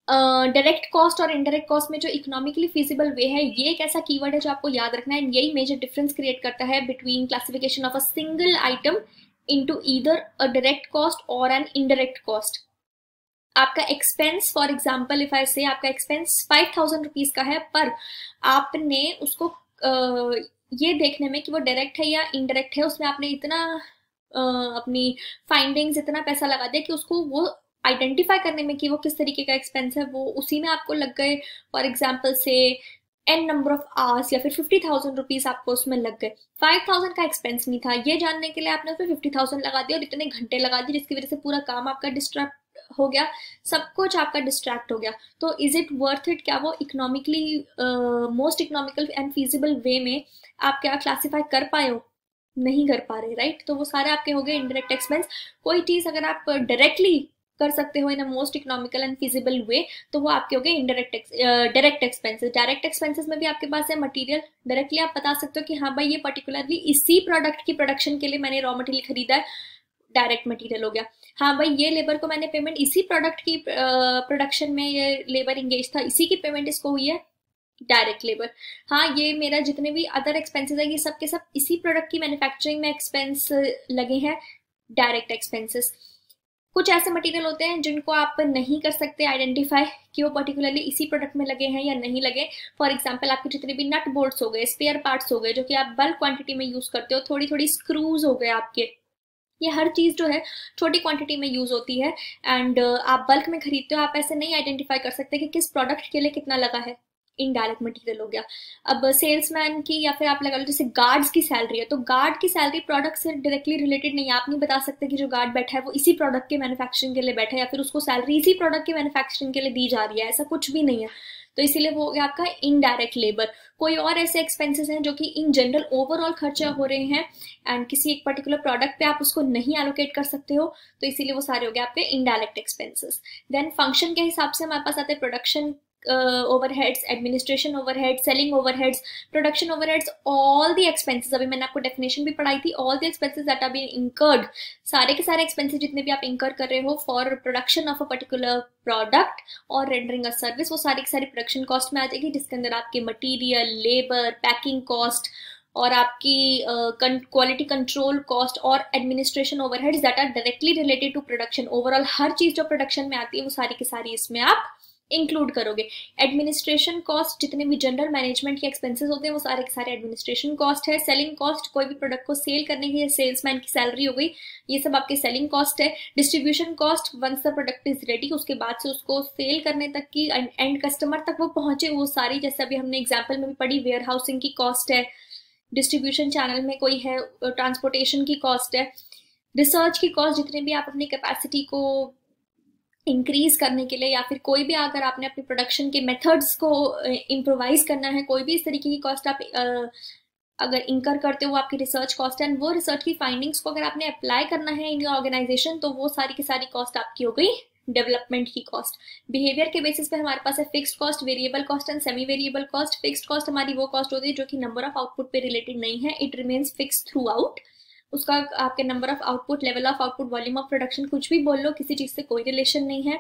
डायरेक्ट कॉस्ट और इनडायरेक्ट कॉस्ट में जो इकोनॉमिकली फिजिबल वे है, ये एक ऐसा कीवर्ड है जो आपको याद रखना है। यही मेजर डिफरेंस क्रिएट करता है between classification of a single item into either a direct cost और एन इनडायरेक्ट कॉस्ट। आपका expense, for example if I से आपका एक्सपेंस 5000 रुपीज का है, पर आपने उसको ये देखने में कि वो डायरेक्ट है या इनडायरेक्ट है, उसमें आपने इतना अपनी फाइंडिंग्स, इतना पैसा लगा दिया कि उसको वो आइडेंटिफाई करने में कि वो किस तरीके का एक्सपेंस है वो उसी में आपको लग गए। फॉर एग्जाम्पल से एन नंबर ऑफ आवर्स या फिर 50,000 रुपीज आपको उसमें लग गए। 5000 का एक्सपेंस नहीं था, ये जानने के लिए आपने उसमें 50,000 लगा दिया और इतने घंटे लगा दिए जिसकी वजह से पूरा काम आपका डिस्ट्रैक्ट हो गया, सब कुछ आपका डिस्ट्रैक्ट हो गया। तो इज इट वर्थ इट? क्या वो economically most economical and feasible way में आप क्या क्लासिफाई कर पाए हो? नहीं कर पा रहे, राइट? तो वो सारे आपके हो गए इनडायरेक्ट एक्सपेंस। कोई चीज अगर आप डायरेक्टली कर सकते हो in a most economical and feasible way तो वो आपके हो गए डायरेक्ट एक्सपेंसेस। डायरेक्ट एक्सपेंसेस में भी आपके पास है मटेरियल, डायरेक्टली आप बता सकते हो कि हाँ भाई ये पर्टिकुलरली इसी प्रोडक्ट की प्रोडक्शन के लिए मैंने रॉ मटेरियल खरीदा है। डायरेक्ट मटेरियल हो गया। हाँ भाई, ये लेबर को मैंने पेमेंट इसी प्रोडक्ट की प्रोडक्शन में ये लेबर इंगेज था, इसी की पेमेंट इसको हुई है, डायरेक्ट लेबर। हाँ, ये मेरा जितने भी अदर एक्सपेंसेस है ये सब के सब इसी प्रोडक्ट की मैन्युफैक्चरिंग में एक्सपेंस लगे हैं, डायरेक्ट एक्सपेंसेस। कुछ ऐसे मटेरियल होते हैं जिनको आप नहीं कर सकते आइडेंटिफाई कि वो पर्टिकुलरली इसी प्रोडक्ट में लगे हैं या नहीं लगे। फॉर एग्जांपल, आपके जितने भी नट बोल्ट्स हो गए, स्पेयर पार्ट्स हो गए जो कि आप बल्क क्वांटिटी में यूज करते हो, थोड़ी थोड़ी स्क्रूज हो गए आपके, ये हर चीज जो है छोटी क्वांटिटी में यूज होती है एंड आप बल्क में खरीदते हो, आप ऐसे नहीं आइडेंटिफाई कर सकते कि किस प्रोडक्ट के लिए कितना लगा है, इनडायरेक्ट मटेरियल हो गया। अब सेल्समैन की या फिर आप लगा लो जैसे गार्ड्स की सैलरी है, तो गार्ड की सैलरी प्रोडक्ट से डायरेक्टली रिलेटेड नहीं है। आप नहीं बता सकते कि जो गार्ड बैठा है वो इसी प्रोडक्ट के मैन्युफैक्चरिंग के लिए बैठा है या फिर उसको सैलरी इसी प्रोडक्ट के मैन्युफैक्चरिंग के लिए दी जा रही है, ऐसा कुछ भी नहीं है। तो इसीलिए वो हो गया आपका इनडायरेक्ट लेबर। कोई और ऐसे एक्सपेंसेस हैं जो कि इन जनरल ओवरऑल खर्चा हो रहे हैं एंड किसी एक पर्टिकुलर प्रोडक्ट पे आप उसको नहीं एलोकेट कर सकते हो, तो इसीलिए वो सारे हो गए आपके इनडायरेक्ट एक्सपेंसेस। देन फंक्शन के हिसाब से हमारे पास आते हैं production overheads, administration overhead, selling overheads, production overheads, all the expenses. अभी मैंने आपको डेफिनेशन भी पढ़ाई थी, all the expenses that are being incurred, सारे के सारे एक्सपेंसेस जितने भी आप इंकर कर रहे हो for production of a particular product और रेंडरिंग अ सर्विस, वो सारी की सारी प्रोडक्शन कॉस्ट में आ जाएगी, जिसके अंदर आपके मटीरियल, लेबर, पैकिंग कॉस्ट और आपकी क्वालिटी कंट्रोल कॉस्ट और administration overheads that are directly related to production. Overall हर चीज जो प्रोडक्शन में आती है वो सारी की सारी इसमें आप इंक्लूड करोगे। एडमिनिस्ट्रेशन कॉस्ट, जितने भी जनरल मैनेजमेंट के एक्सपेंसेस होते हैं वो सारे के सारे एडमिनिस्ट्रेशन कॉस्ट है। सेलिंग कॉस्ट, कोई भी प्रोडक्ट को सेल करने की सेल्समैन की सैलरी हो गई, ये सब आपके सेलिंग कॉस्ट है। Distribution cost, once the product is ready उसके बाद से उसको सेल करने तक की, एंड कस्टमर तक वो पहुंचे, वो सारी, जैसे अभी हमने एग्जाम्पल में भी पढ़ी, वेयर हाउसिंग की कॉस्ट है। डिस्ट्रीब्यूशन चैनल में कोई है, ट्रांसपोर्टेशन की कॉस्ट है। रिसर्च की कॉस्ट, जितने भी आप अपनी कैपेसिटी को इंक्रीज करने के लिए या फिर कोई भी अगर आपने अपने प्रोडक्शन के मेथड्स को इम्प्रोवाइज करना है, कोई भी इस तरीके की कॉस्ट आप अगर इंकर करते हो वो आपकी रिसर्च कॉस्ट है। एंड वो रिसर्च की फाइंडिंग्स को अगर आपने अप्लाई करना है इन योर ऑर्गेनाइजेशन तो वो सारी की सारी कॉस्ट आपकी हो गई डेवलपमेंट की कॉस्ट। बिहेवियर के बेसिस पे हमारे पास है fixed cost, variable cost and semi variable cost. Fixed cost हमारी वो कॉस्ट होती है जो कि नंबर ऑफ आउटपुट पे रिलेटेड नहीं है, it remains fix through out. उसका आपके number of output, level of output, volume of production, कुछ भी बोल लो, किसी चीज से कोई रिलेशन नहीं है।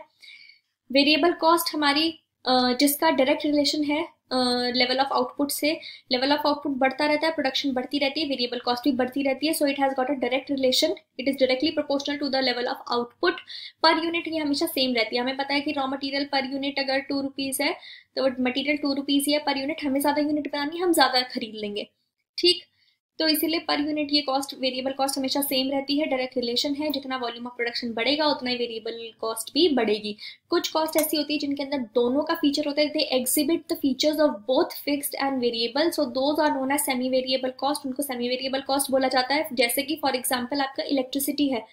वेरिएबल कॉस्ट हमारी जिसका डायरेक्ट रिलेशन है लेवल ऑफ आउटपुट से, लेवल ऑफ आउटपुट बढ़ता रहता है, प्रोडक्शन बढ़ती रहती है, वेरिएबल कॉस्ट भी बढ़ती रहती है, so it has got a direct relation, it is directly proportional to the level of output. Per unit ये हमेशा सेम रहती है। हमें पता है कि रॉ मटेरियल पर यूनिट अगर 2 रुपीज है तो मटेरियल 2 रुपीज ही है पर यूनिट, हमें ज्यादा यूनिट बनानी है, हम ज्यादा खरीद लेंगे, ठीक। तो इसीलिए पर यूनिट ये कॉस्ट, वेरिएबल कॉस्ट हमेशा सेम रहती है, डायरेक्ट रिलेशन है, जितना वॉल्यूम ऑफ प्रोडक्शन बढ़ेगा उतना ही वेरिएबल कॉस्ट भी बढ़ेगी। कुछ कॉस्ट ऐसी होती है जिनके अंदर दोनों का फीचर होता है, they exhibit the features of both fixed and variable, so those are known as semi variable cost, उनको सेमी वेरिएबल कॉस्ट बोला जाता है। जैसे कि फॉर एग्जाम्पल आपका इलेक्ट्रिसिटी है,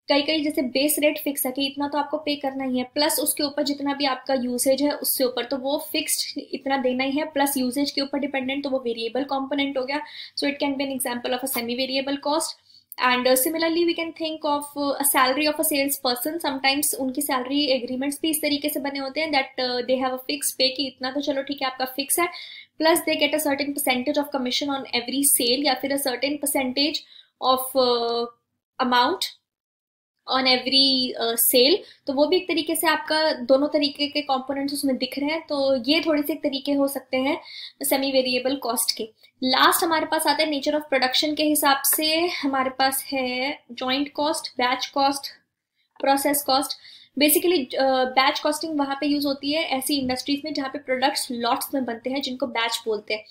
कई कई जैसे बेस रेट फिक्स है कि इतना तो आपको पे करना ही है, प्लस उसके ऊपर जितना भी आपका यूसेज है उससे ऊपर, तो वो फिक्स्ड इतना देना ही है, प्लस यूसेज के ऊपर डिपेंडेंट, तो वो वेरिएबल कंपोनेंट हो गया। So it can be an example of a semi variable cost. And similarly we can think of a salary of a sales person. Sometimes उनकी सैलरी एग्रीमेंट्स भी इस तरीके से बने होते हैं that they have a fix pay कि इतना तो चलो ठीक है आपका फिक्स है, plus they get a certain percentage of commission on every sale या फिर a certain percentage of amount on every sale. तो वो भी एक तरीके से आपका दोनों तरीके के कंपोनेंट्स उसमें दिख रहे हैं, तो ये थोड़े से एक तरीके हो सकते हैं सेमी वेरिएबल कॉस्ट के। लास्ट हमारे पास आता है नेचर ऑफ प्रोडक्शन के हिसाब से, हमारे पास है joint cost, batch cost, process cost. Basically batch costing वहां पे यूज होती है ऐसी इंडस्ट्रीज में जहाँ पे प्रोडक्ट्स लॉट्स में बनते हैं, जिनको बैच बोलते हैं।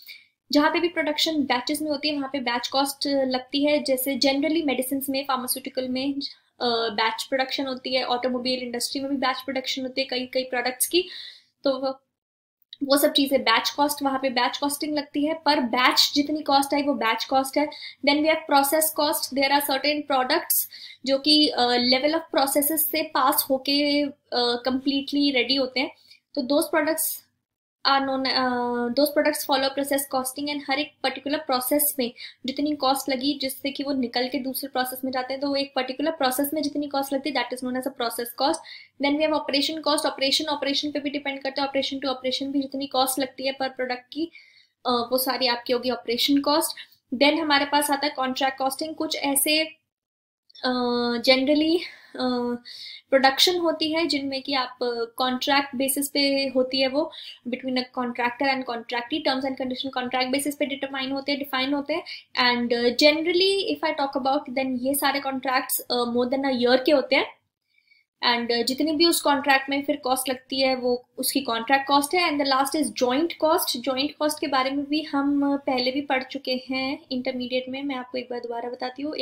जहाँ पे भी प्रोडक्शन बैचेस में होती है वहाँ पे बैच कॉस्ट लगती है। जैसे जनरली मेडिसिन में, फार्मास्यूटिकल में बैच प्रोडक्शन होती है, ऑटोमोबाइल इंडस्ट्री में भी बैच प्रोडक्शन होती है कई कई प्रोडक्ट्स की, तो वो सब चीजें बैच कॉस्ट, वहां पे बैच कॉस्टिंग लगती है। पर बैच जितनी कॉस्ट आई वो बैच कॉस्ट है। Then we have process cost, there are certain products जो कि लेवल ऑफ प्रोसेसेस से पास होके कंप्लीटली रेडी होते हैं, तो those products are known, those products follow process costing. And हर एक पर्टिकुलर प्रोसेस में जितनी कॉस्ट लगी जिससे कि वो निकल के दूसरे प्रोसेस में जाते हैं, तो वो एक पर्टिकुलर प्रोसेस में जितनी कॉस्ट लगती है that is known as a process cost. Then we have operation cost, operation पे भी डिपेंड करते हैं, ऑपरेशन टू ऑपरेशन भी जितनी कॉस्ट लगती है पर प्रोडक्ट की वो सारी आपकी होगी ऑपरेशन कॉस्ट। देन हमारे पास आता है कॉन्ट्रैक्ट कॉस्टिंग। कुछ ऐसे जनरली प्रोडक्शन होती है जिनमें कि आप कॉन्ट्रैक्ट बेसिस पे होती है, वो between a contractor and contractee, terms and condition contract basis पे डिटरमाइन होते हैं, डिफाइन होते हैं। And generally if I talk about, then ये सारे contracts more than a year के होते हैं। एंड जितनी भी उस कॉन्ट्रैक्ट में फिर कॉस्ट लगती है वो उसकी कॉन्ट्रैक्ट कॉस्ट है। And the last is joint cost. Joint cost के बारे में भी हम पहले भी पढ़ चुके हैं इंटरमीडिएट में। मैं आपको एक बार दोबारा बताती हूँ।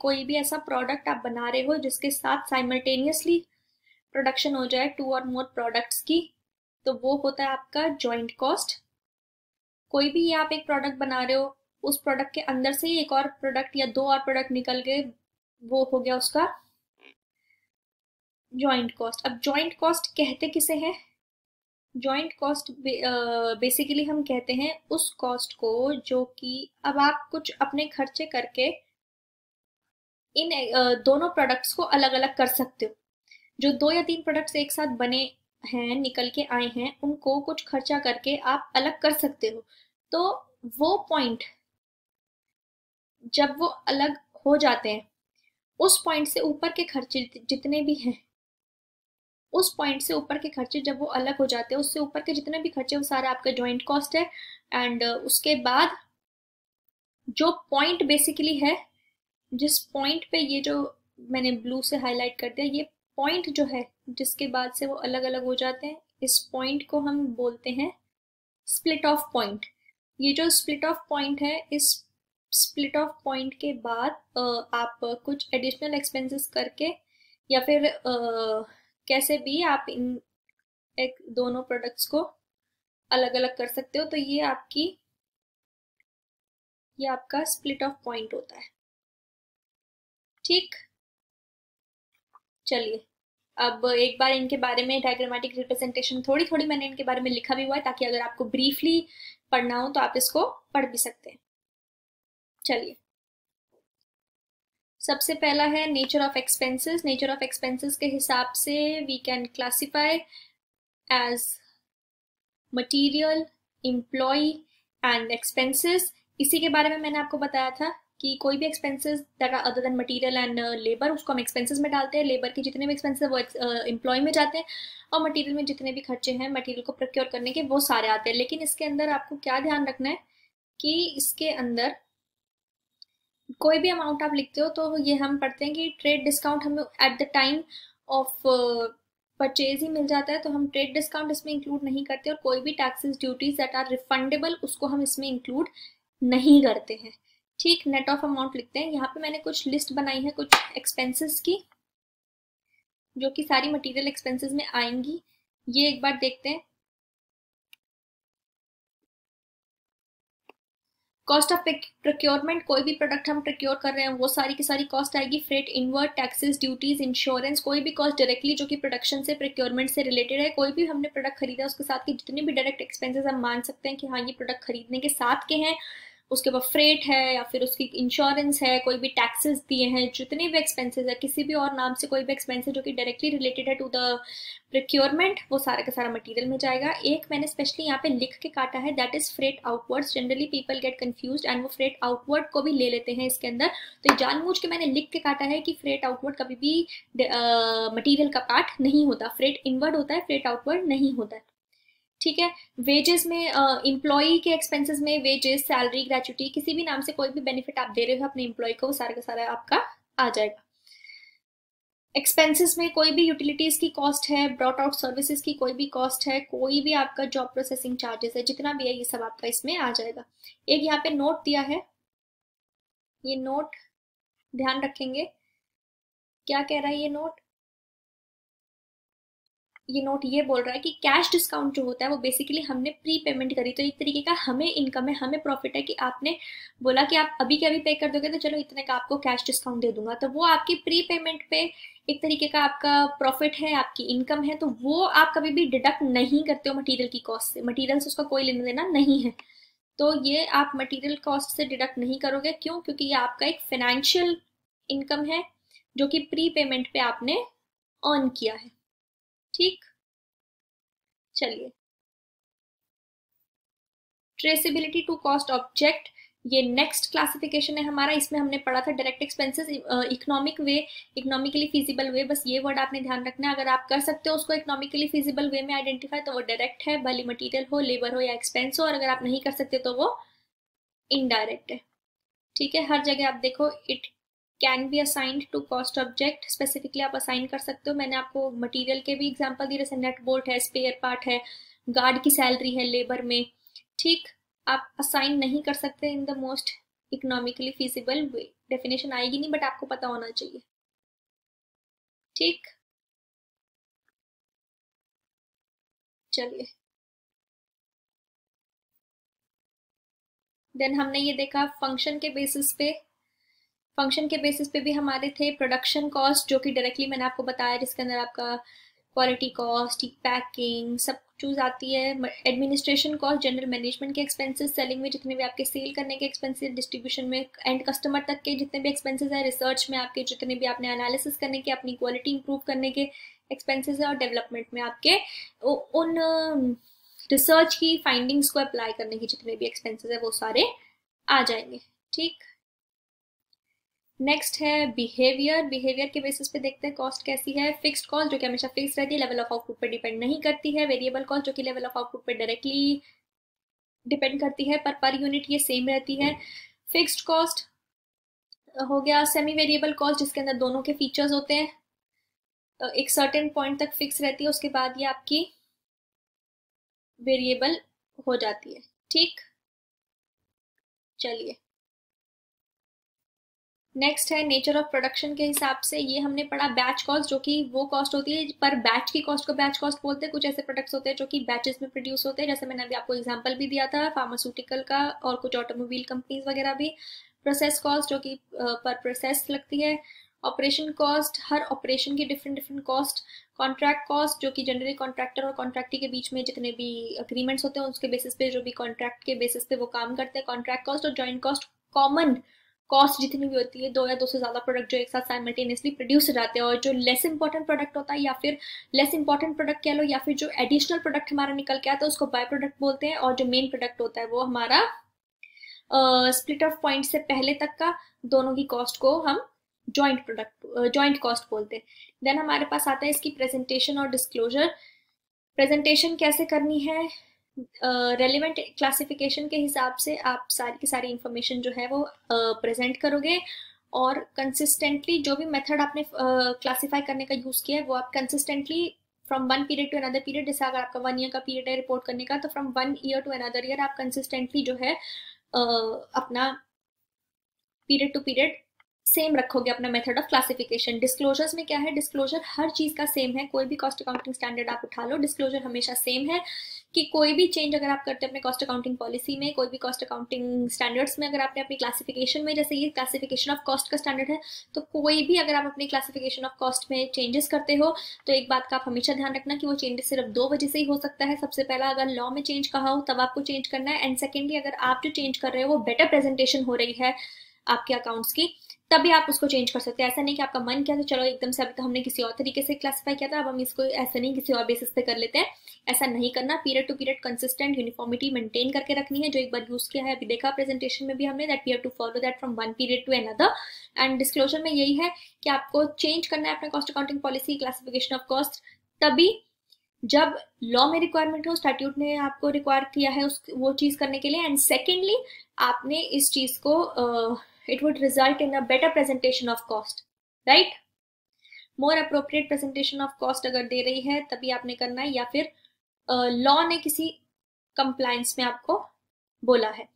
कोई भी ऐसा प्रोडक्ट आप बना रहे हो जिसके साथ साइमल्टेनियसली प्रोडक्शन हो जाए 2 और मोर प्रोडक्ट्स की, तो वो होता है आपका जॉइंट कॉस्ट। कोई भी आप एक प्रोडक्ट बना रहे हो, उस प्रोडक्ट के अंदर से ही एक और प्रोडक्ट या 2 और प्रोडक्ट निकल गए, वो हो गया उसका जॉइंट कॉस्ट। अब जॉइंट कॉस्ट कहते किसे हैं? जॉइंट कॉस्ट बेसिकली हम कहते हैं उस कॉस्ट को जो कि अब आप कुछ अपने खर्चे करके इन दोनों प्रोडक्ट्स को अलग अलग कर सकते हो। जो 2 या 3 प्रोडक्ट्स एक साथ बने हैं, निकल के आए हैं, उनको कुछ खर्चा करके आप अलग कर सकते हो। तो वो पॉइंट जब वो अलग हो जाते हैं, उस पॉइंट से ऊपर के खर्चे जितने भी हैं, उस पॉइंट से ऊपर के खर्चे जब वो अलग हो जाते हैं, उससे ऊपर के जितने भी खर्चे वो सारा आपका जॉइंट कॉस्ट है। एंड उसके बाद जो पॉइंट बेसिकली है, जिस पॉइंट पे ये जो मैंने ब्लू से हाईलाइट कर दिया, ये पॉइंट जो है जिसके बाद से वो अलग अलग हो जाते हैं, इस पॉइंट को हम बोलते हैं स्प्लिट ऑफ पॉइंट। ये जो स्प्लिट ऑफ पॉइंट है, इस स्प्लिट ऑफ पॉइंट के बाद आप कुछ एडिशनल एक्सपेंसेस करके या फिर कैसे भी आप इन एक दोनों प्रोडक्ट्स को अलग अलग कर सकते हो। तो ये आपका स्प्लिट ऑफ पॉइंट होता है। ठीक, चलिए अब एक बार इनके बारे में डायग्रामेटिक रिप्रेजेंटेशन थोड़ी थोड़ी मैंने इनके बारे में लिखा भी हुआ है, ताकि अगर आपको ब्रीफली पढ़ना हो तो आप इसको पढ़ भी सकते हैं। चलिए, सबसे पहला है nature of expenses. Nature of expenses के हिसाब से we can classify as material, employee and expenses. इसी के बारे में मैंने आपको बताया था कि कोई भी expenses that are other than material and labour, उसको हम एक्सपेंसेस में डालते हैं। लेबर के जितने भी एक्सपेंसेस वो एम्प्लॉय में जाते हैं, और मटेरियल में जितने भी खर्चे हैं मटेरियल को प्रोक्योर करने के, वो सारे आते हैं। लेकिन इसके अंदर आपको क्या ध्यान रखना है कि इसके अंदर कोई भी अमाउंट आप लिखते हो तो ये हम पढ़ते हैं कि ट्रेड डिस्काउंट हमें at the time of purchase ही मिल जाता है, तो हम ट्रेड डिस्काउंट इसमें इंक्लूड नहीं करते। और कोई भी taxes duties that are refundable, उसको हम इसमें इंक्लूड नहीं करते हैं। ठीक, नेट ऑफ अमाउंट लिखते हैं। यहाँ पे मैंने कुछ लिस्ट बनाई है कुछ एक्सपेंसेस की, जो कि सारी मटेरियल एक्सपेंसेस में आएंगी। ये एक बार देखते हैं। कॉस्ट ऑफ प्रोक्योरमेंट, कोई भी प्रोडक्ट हम प्रोक्योर कर रहे हैं वो सारी की सारी कॉस्ट आएगी। Freight inward, taxes, duties, insurance, कोई भी कॉस्ट डायरेक्टली जो कि प्रोडक्शन से प्रोक्योरमेंट से रिलेटेड है। कोई भी हमने प्रोडक्ट खरीदा उसके साथ के जितने भी डायरेक्ट एक्सपेंसेस हम मान सकते हैं कि हाँ ये प्रोडक्ट खरीदने के साथ के हैं। उसके बाद फ्रेट है या फिर उसकी इंश्योरेंस है, कोई भी टैक्सेस दिए हैं, जितने भी एक्सपेंसेस है, किसी भी और नाम से कोई भी एक्सपेंसेस जो कि डायरेक्टली रिलेटेड है टू द प्रोक्योरमेंट, वो सारा का सारा मटेरियल में जाएगा। एक मैंने स्पेशली यहाँ पे लिख के काटा है, that is freight outwards. Generally people get confused and वो फ्रेट आउटवर्ड को भी ले लेते हैं इसके अंदर। तो जानबूझ के मैंने लिख के काटा है कि फ्रेट आउटवर्ड कभी भी मटेरियल का पार्ट नहीं होता, फ्रेट इनवर्ड होता है, फ्रेट आउटवर्ड नहीं होता है। ठीक है। वेजेस में एम्प्लॉय के एक्सपेंसेस में वेजेस, सैलरी, ग्रेचुटी, किसी भी नाम से कोई भी बेनिफिट आप दे रहे हो अपने एम्प्लॉय को, वो सारा का सारा आपका आ जाएगा। एक्सपेंसेस में कोई भी यूटिलिटीज की कॉस्ट है, ब्रॉट आउट सर्विसेज की कोई भी कॉस्ट है, कोई भी आपका जॉब प्रोसेसिंग चार्जेस है, जितना भी है ये सब आपका इसमें आ जाएगा। एक यहाँ पे नोट दिया है, ये नोट ध्यान रखेंगे। क्या कह रहा है ये नोट? ये नोट ये बोल रहा है कि कैश डिस्काउंट जो होता है वो बेसिकली हमने प्री पेमेंट करी, तो एक तरीके का हमें इनकम है, हमें प्रॉफिट है कि आपने बोला कि आप अभी के अभी पे कर दोगे तो चलो इतने का आपको कैश डिस्काउंट दे दूंगा, तो वो आपकी प्री पेमेंट पे एक तरीके का आपका प्रॉफिट है, आपकी इनकम है। तो वो आप कभी भी डिडक्ट नहीं करते हो मटीरियल की कॉस्ट से, मटीरियल से उसका कोई लेना देना नहीं है। तो ये आप मटीरियल कॉस्ट से डिडक्ट नहीं करोगे। क्यों? क्योंकि ये आपका एक फाइनेंशियल इनकम है जो कि प्री पेमेंट पे आपने अर्न किया है। ठीक, चलिए, ट्रेसेबिलिटी टू कॉस्ट ऑब्जेक्ट। ये नेक्स्ट क्लासिफिकेशन है हमारा, इसमें हमने पढ़ा था direct expenses, economic way, economically feasible way, बस ये वर्ड आपने ध्यान रखना है। अगर आप कर सकते हो उसको इकोनॉमिकली फीजिबल वे में आइडेंटिफाई तो वो डायरेक्ट है, भले मटेरियल हो, लेबर हो या एक्सपेंस हो, और अगर आप नहीं कर सकते तो वो इनडायरेक्ट है। ठीक है, हर जगह आप देखो it can be assigned to cost object, specifically आप असाइन कर सकते हो। मैंने आपको मटेरियल के भी एग्जांपल दिए, जैसे नेट बोल्ट है, स्पेयर पार्ट है, गार्ड की सैलरी है लेबर में। ठीक, आप असाइन नहीं कर सकते in the most economically feasible way. Definition आएगी नहीं, बट आपको पता होना चाहिए। ठीक, चलिए देन हमने ये देखा फंक्शन के बेसिस पे। फंक्शन के बेसिस पे भी हमारे थे प्रोडक्शन कॉस्ट, जो कि डायरेक्टली मैंने आपको बताया, जिसके अंदर आपका क्वालिटी कॉस्ट, पैकिंग, सब चीज आती है। एडमिनिस्ट्रेशन कॉस्ट, जनरल मैनेजमेंट के एक्सपेंसेस, सेलिंग में जितने भी आपके सेल करने के एक्सपेंसेस, डिस्ट्रीब्यूशन में एंड कस्टमर तक के जितने भी एक्सपेंसेस है, रिसर्च में आपके जितने भी आपने एनालिसिस करने के, अपनी क्वालिटी इंप्रूव करने के एक्सपेंसेस है, और डेवलपमेंट में आपके उन रिसर्च की फाइंडिंग्स को अप्लाई करने के जितने भी एक्सपेंसेस है वो सारे आ जाएंगे। ठीक, नेक्स्ट है बिहेवियर। बिहेवियर के बेसिस पे देखते हैं कॉस्ट कैसी है। फिक्स्ड कॉस्ट जो कि हमेशा फिक्स रहती है, लेवल ऑफ आउटपुट पर डिपेंड नहीं करती है। वेरिएबल कॉस्ट जो कि लेवल ऑफ आउटपुट पर डायरेक्टली डिपेंड करती है, पर यूनिट ये सेम रहती है। फिक्स्ड कॉस्ट हो गया। सेमी वेरिएबल कॉस्ट जिसके अंदर दोनों के फीचर्स होते हैं, एक सर्टेन पॉइंट तक फिक्स रहती है, उसके बाद ये आपकी वेरिएबल हो जाती है। ठीक, चलिए नेक्स्ट है नेचर ऑफ प्रोडक्शन के हिसाब से। ये हमने पढ़ा बैच कॉस्ट, जो कि वो कॉस्ट होती है पर बैच की कॉस्ट को बैच कॉस्ट बोलते हैं। कुछ ऐसे प्रोडक्ट्स होते हैं जो कि बैचेस में प्रोड्यूस होते हैं, जैसे मैंने अभी आपको एग्जांपल भी दिया था फार्मास्यूटिकल का, और कुछ ऑटोमोबाइल कंपनीज वगैरह भी। प्रोसेस कॉस्ट जो कि पर प्रोसेस लगती है। ऑपरेशन कॉस्ट, हर ऑपरेशन की different different cost. Contract cost जो कि जनरली कॉन्ट्रैक्टर और कॉन्ट्रैक्टी के बीच में जितने भी अग्रीमेंट्स होते हैं उसके बेसिस पे, जो भी कॉन्ट्रैक्ट के बेसिस पे वो काम करते हैं, कॉन्ट्रैक्ट कॉस्ट। और जॉइंट कॉस्ट, कॉमन कॉस्ट जितनी भी होती है, दो या दो से ज्यादा प्रोडक्ट जो एक साथ साइमल्टेनियसली प्रोड्यूस हो जाते हैं। और जो लेस इंपॉर्टेंट प्रोडक्ट होता है, या फिर लेस इंपॉर्टेंट प्रोडक्ट कह लो, या फिर जो एडिशनल प्रोडक्ट हमारा निकल के आता है उसको बाय प्रोडक्ट बोलते हैं। और जो मेन प्रोडक्ट होता है वो हमारा स्प्लिट ऑफ पॉइंट से पहले तक का दोनों की कॉस्ट को हम जॉइंट प्रोडक्ट, जॉइंट कॉस्ट बोलते हैं। देन हमारे पास आता है इसकी प्रेजेंटेशन और डिस्क्लोजर। प्रेजेंटेशन कैसे करनी है, रेलिवेंट क्लासिफिकेशन के हिसाब से आप सारी की सारी इंफॉर्मेशन जो है वो प्रेजेंट करोगे, और कंसिस्टेंटली जो भी मेथड आपने क्लासिफाई करने का यूज किया है वो आप consistently from one period to another period, जैसे अगर आपका 1 ईयर का पीरियड है रिपोर्ट करने का, तो from 1 year to another year आप कंसिस्टेंटली जो है अपना पीरियड टू पीरियड सेम रखोगे अपना मेथड ऑफ क्लासिफिकेशन। डिस्क्लोजर्स में क्या है, डिस्क्लोजर हर चीज का सेम है। कोई भी कॉस्ट अकाउंटिंग स्टैंडर्ड आप उठा लो, डिस्क्लोजर हमेशा सेम है। कि कोई भी चेंज अगर आप करते हैं अपने कॉस्ट अकाउंटिंग पॉलिसी में, कोई भी कॉस्ट अकाउंटिंग स्टैंडर्ड्स में, अगर आपने अपनी क्लासिफिकेशन में, जैसे ये क्लासिफिकेशन ऑफ कॉस्ट का स्टैंडर्ड है, तो कोई भी अगर आप अपनी क्लासिफिकेशन ऑफ कॉस्ट में चेंजेस करते हो तो एक बात का आप हमेशा ध्यान रखना कि वो चेंजेस सिर्फ 2 वजह से ही हो सकता है। सबसे पहला, अगर लॉ में चेंज कहा हो तब आपको चेंज करना है, एंड सेकेंडली अगर आप जो चेंज कर रहे हो वो बेटर प्रेजेंटेशन हो रही है आपके अकाउंट्स की, तभी आप उसको चेंज कर सकते हैं। ऐसा नहीं कि आपका मन किया तो चलो एकदम से, अभी तो हमने किसी और तरीके से क्लासिफाई किया था, अब हम इसको ऐसा नहीं किसी और बेसिस पे कर लेते हैं। ऐसा नहीं करना। Period to period consistent uniformity maintain करके रखनी है, जो एक बार यूज किया है, अभी देखा प्रेजेंटेशन में भी हमने, that we have to follow that from one period to another. And disclosure में यही है कि आपको चेंज करना है अपना cost accounting policy, classification of cost, तभी जब लॉ में रिक्वायरमेंट हो, स्टैट्यूट ने आपको रिक्वायर किया है उस वो चीज करने के लिए, एंड सेकेंडली आपने इस चीज को it would result in a better presentation of cost, right? more appropriate presentation of cost अगर दे रही है तभी आपने करना है, या फिर लॉ ने किसी कंप्लायंस में आपको बोला है।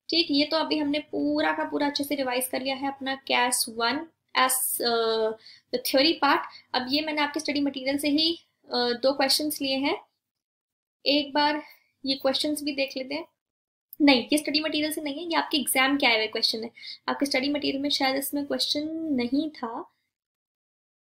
ठीक, ये तो अभी हमने पूरा का पूरा अच्छे से रिवाइज कर लिया है अपना कैस 1 एस द थ्योरी पार्ट। अब ये मैंने आपके स्टडी मटेरियल से ही 2 क्वेश्चंस लिए हैं, एक बार ये क्वेश्चंस भी देख लेते हैं। नहीं, ये स्टडी मटेरियल से नहीं है, ये आपके एग्जाम के आए हुए क्वेश्चन है। आपके स्टडी मटेरियल में शायद इसमें क्वेश्चन नहीं था,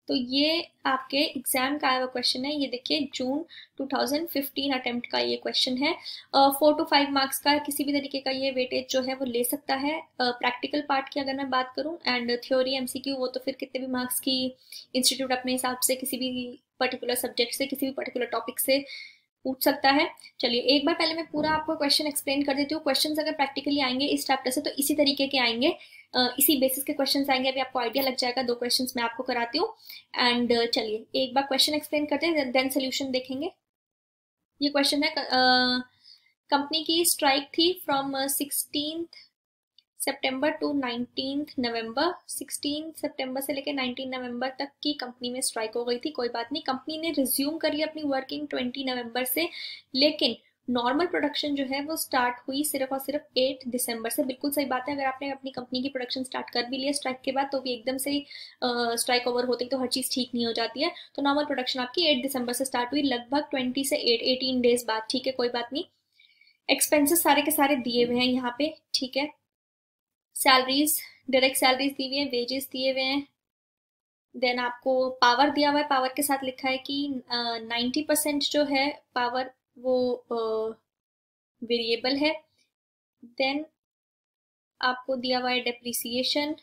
तो ये आपके एग्जाम का आया हुआ क्वेश्चन है। ये देखिए जून 2015 अटेम्प्ट का ये क्वेश्चन है। 4 to 5 मार्क्स का किसी भी तरीके का ये वेटेज जो है वो ले सकता है। प्रैक्टिकल पार्ट की अगर मैं बात करूं, एंड थ्योरी एमसीक्यू वो तो फिर कितने भी मार्क्स की इंस्टीट्यूट अपने हिसाब से किसी भी पर्टिकुलर सब्जेक्ट से, किसी भी पर्टिकुलर टॉपिक से पूछ सकता है। चलिए एक बार पहले मैं पूरा आपको क्वेश्चन एक्सप्लेन कर देती हूँ। क्वेश्चंस अगर प्रैक्टिकली आएंगे इस चैप्टर से तो इसी तरीके के आएंगे, इसी बेसिस के क्वेश्चंस आएंगे। अभी आपको आइडिया लग जाएगा। दो क्वेश्चंस मैं आपको कराती हूँ एंड चलिए एक बार क्वेश्चन एक्सप्लेन करते हैं देन सोल्यूशन देखेंगे। ये क्वेश्चन है, कंपनी की स्ट्राइक थी फ्रॉम 16 सितंबर टू 19 नवंबर। 16 सितंबर से लेकर 19 नवंबर तक की कंपनी में स्ट्राइक हो गई थी। कोई बात नहीं, कंपनी ने रिज्यूम कर लिया अपनी वर्किंग 20 नवंबर से, लेकिन नॉर्मल प्रोडक्शन जो है वो स्टार्ट हुई सिर्फ और सिर्फ 8 दिसंबर से। बिल्कुल सही बात है, अगर आपने अपनी कंपनी की प्रोडक्शन स्टार्ट कर भी लिया स्ट्राइक के बाद तो भी एकदम से स्ट्राइक ओवर होती तो हर चीज ठीक नहीं हो जाती है। तो नॉर्मल प्रोडक्शन आपकी 8 दिसंबर से स्टार्ट हुई, लगभग 20 से 18 डेज बाद। ठीक है, कोई बात नहीं। एक्सपेंसेस सारे के सारे दिए हुए हैं यहाँ पे, ठीक है। सैलरीज, डायरेक्ट सैलरीज दी हुई है, वेजेस दिए हुए हैं। देन आपको पावर दिया हुआ है, पावर के साथ लिखा है कि 90% जो है पावर वो वेरिएबल है। देन आपको दिया हुआ है डेप्रिसिएशन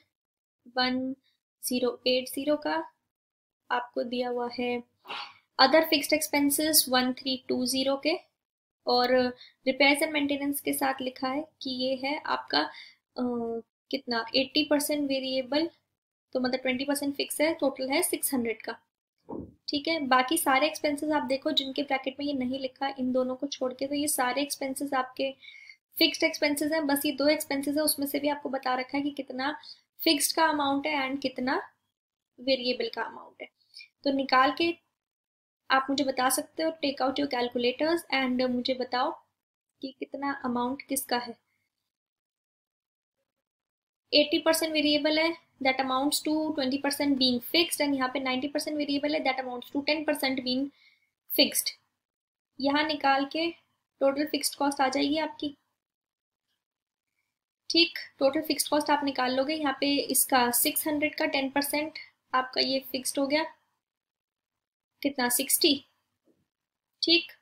1080 का। आपको दिया हुआ है अदर फिक्स्ड एक्सपेंसेस 1320 के, और रिपेयर्स एंड मेंटेनेंस के साथ लिखा है कि ये है आपका कितना 80% वेरिएबल, तो मतलब 20% फिक्स है, टोटल है 600 का। ठीक है, बाकी सारे एक्सपेंसेस आप देखो जिनके ब्रैकेट में ये नहीं लिखा इन दोनों को छोड़ के, तो ये सारे एक्सपेंसेस आपके फिक्स्ड एक्सपेंसेस हैं। बस ये दो एक्सपेंसेस है उसमें से भी आपको बता रखा है कि कितना फिक्स्ड का अमाउंट है एंड कितना वेरिएबल का अमाउंट है। तो निकाल के आप मुझे बता सकते हो, take out your calculators and मुझे बताओ कि कितना अमाउंट किसका है। 80% वेरिएबल है, that amounts to 20% being fixed, and यहाँ पे 90% वेरिएबल है, that amounts to 10% being fixed. यहाँ निकाल के टोटल फिक्स्ड कॉस्ट आ जाएगी आपकी। ठीक, टोटल फिक्स्ड कॉस्ट आप निकाल लोगे। यहाँ पे इसका 600 का 10% आपका ये फिक्स्ड हो गया, कितना 60। ठीक,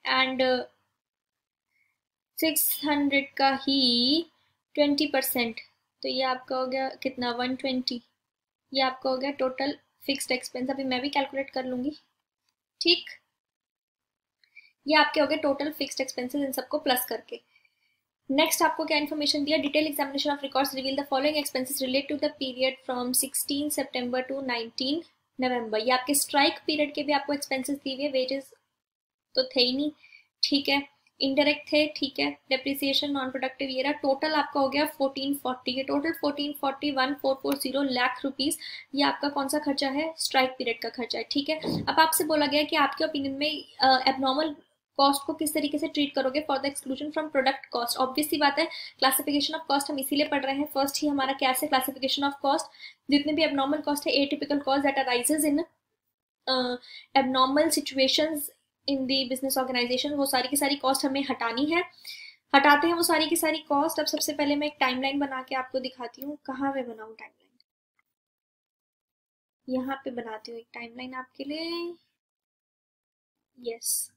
एंड 600 का ही 20%, तो ये आपका हो गया कितना 120। ये आपका हो गया टोटल फिक्स्ड एक्सपेंस। अभी मैं भी कैलकुलेट कर लूंगी। ठीक, ये आपके हो गए टोटल फिक्स्ड एक्सपेंसेस इन सबको प्लस करके। नेक्स्ट आपको क्या इन्फॉर्मेशन दिया, detail examination of records reveal the following expenses relate to the period from 16 September to 19 November. ये आपके स्ट्राइक पीरियड के भी आपको एक्सपेंसेस दिए हुए, वेजेस तो थे ही नहीं, ठीक है, इनडायरेक्ट थे, ठीक है, डेप्रिसिएशन नॉन प्रोडक्टिव ये रहा। टोटल आपका हो गया 1440 के, टोटल 1440 1440 लाख रुपीस। ये आपका कौन सा खर्चा है, स्ट्राइक पीरियड का खर्चा है। ठीक है, अब आपसे बोला गया कि आपके ओपिनियन में एबनॉर्मल कॉस्ट को किस तरीके से ट्रीट करोगे for the exclusion from product cost. Obvious सी बात है, क्लासिफिकेशन ऑफ कॉस्ट हम इसीलिए पढ़ रहे हैं। फर्स्ट ही हमारा क्या है, क्लासिफिकेशन ऑफ कॉस्ट। जितने भी एबनॉर्मल कॉस्ट है, atypical cost that arises in abnormal situations in the business organisation, वो सारी की सारी कॉस्ट हमें हटानी है। हटाते हैं वो सारी की सारी कॉस्ट। अब सबसे पहले मैं एक टाइमलाइन बना के आपको दिखाती हूँ। कहाँ मैं बनाऊँ टाइमलाइन, यहाँ पे बनाती हूँ एक टाइमलाइन आपके लिए। यस,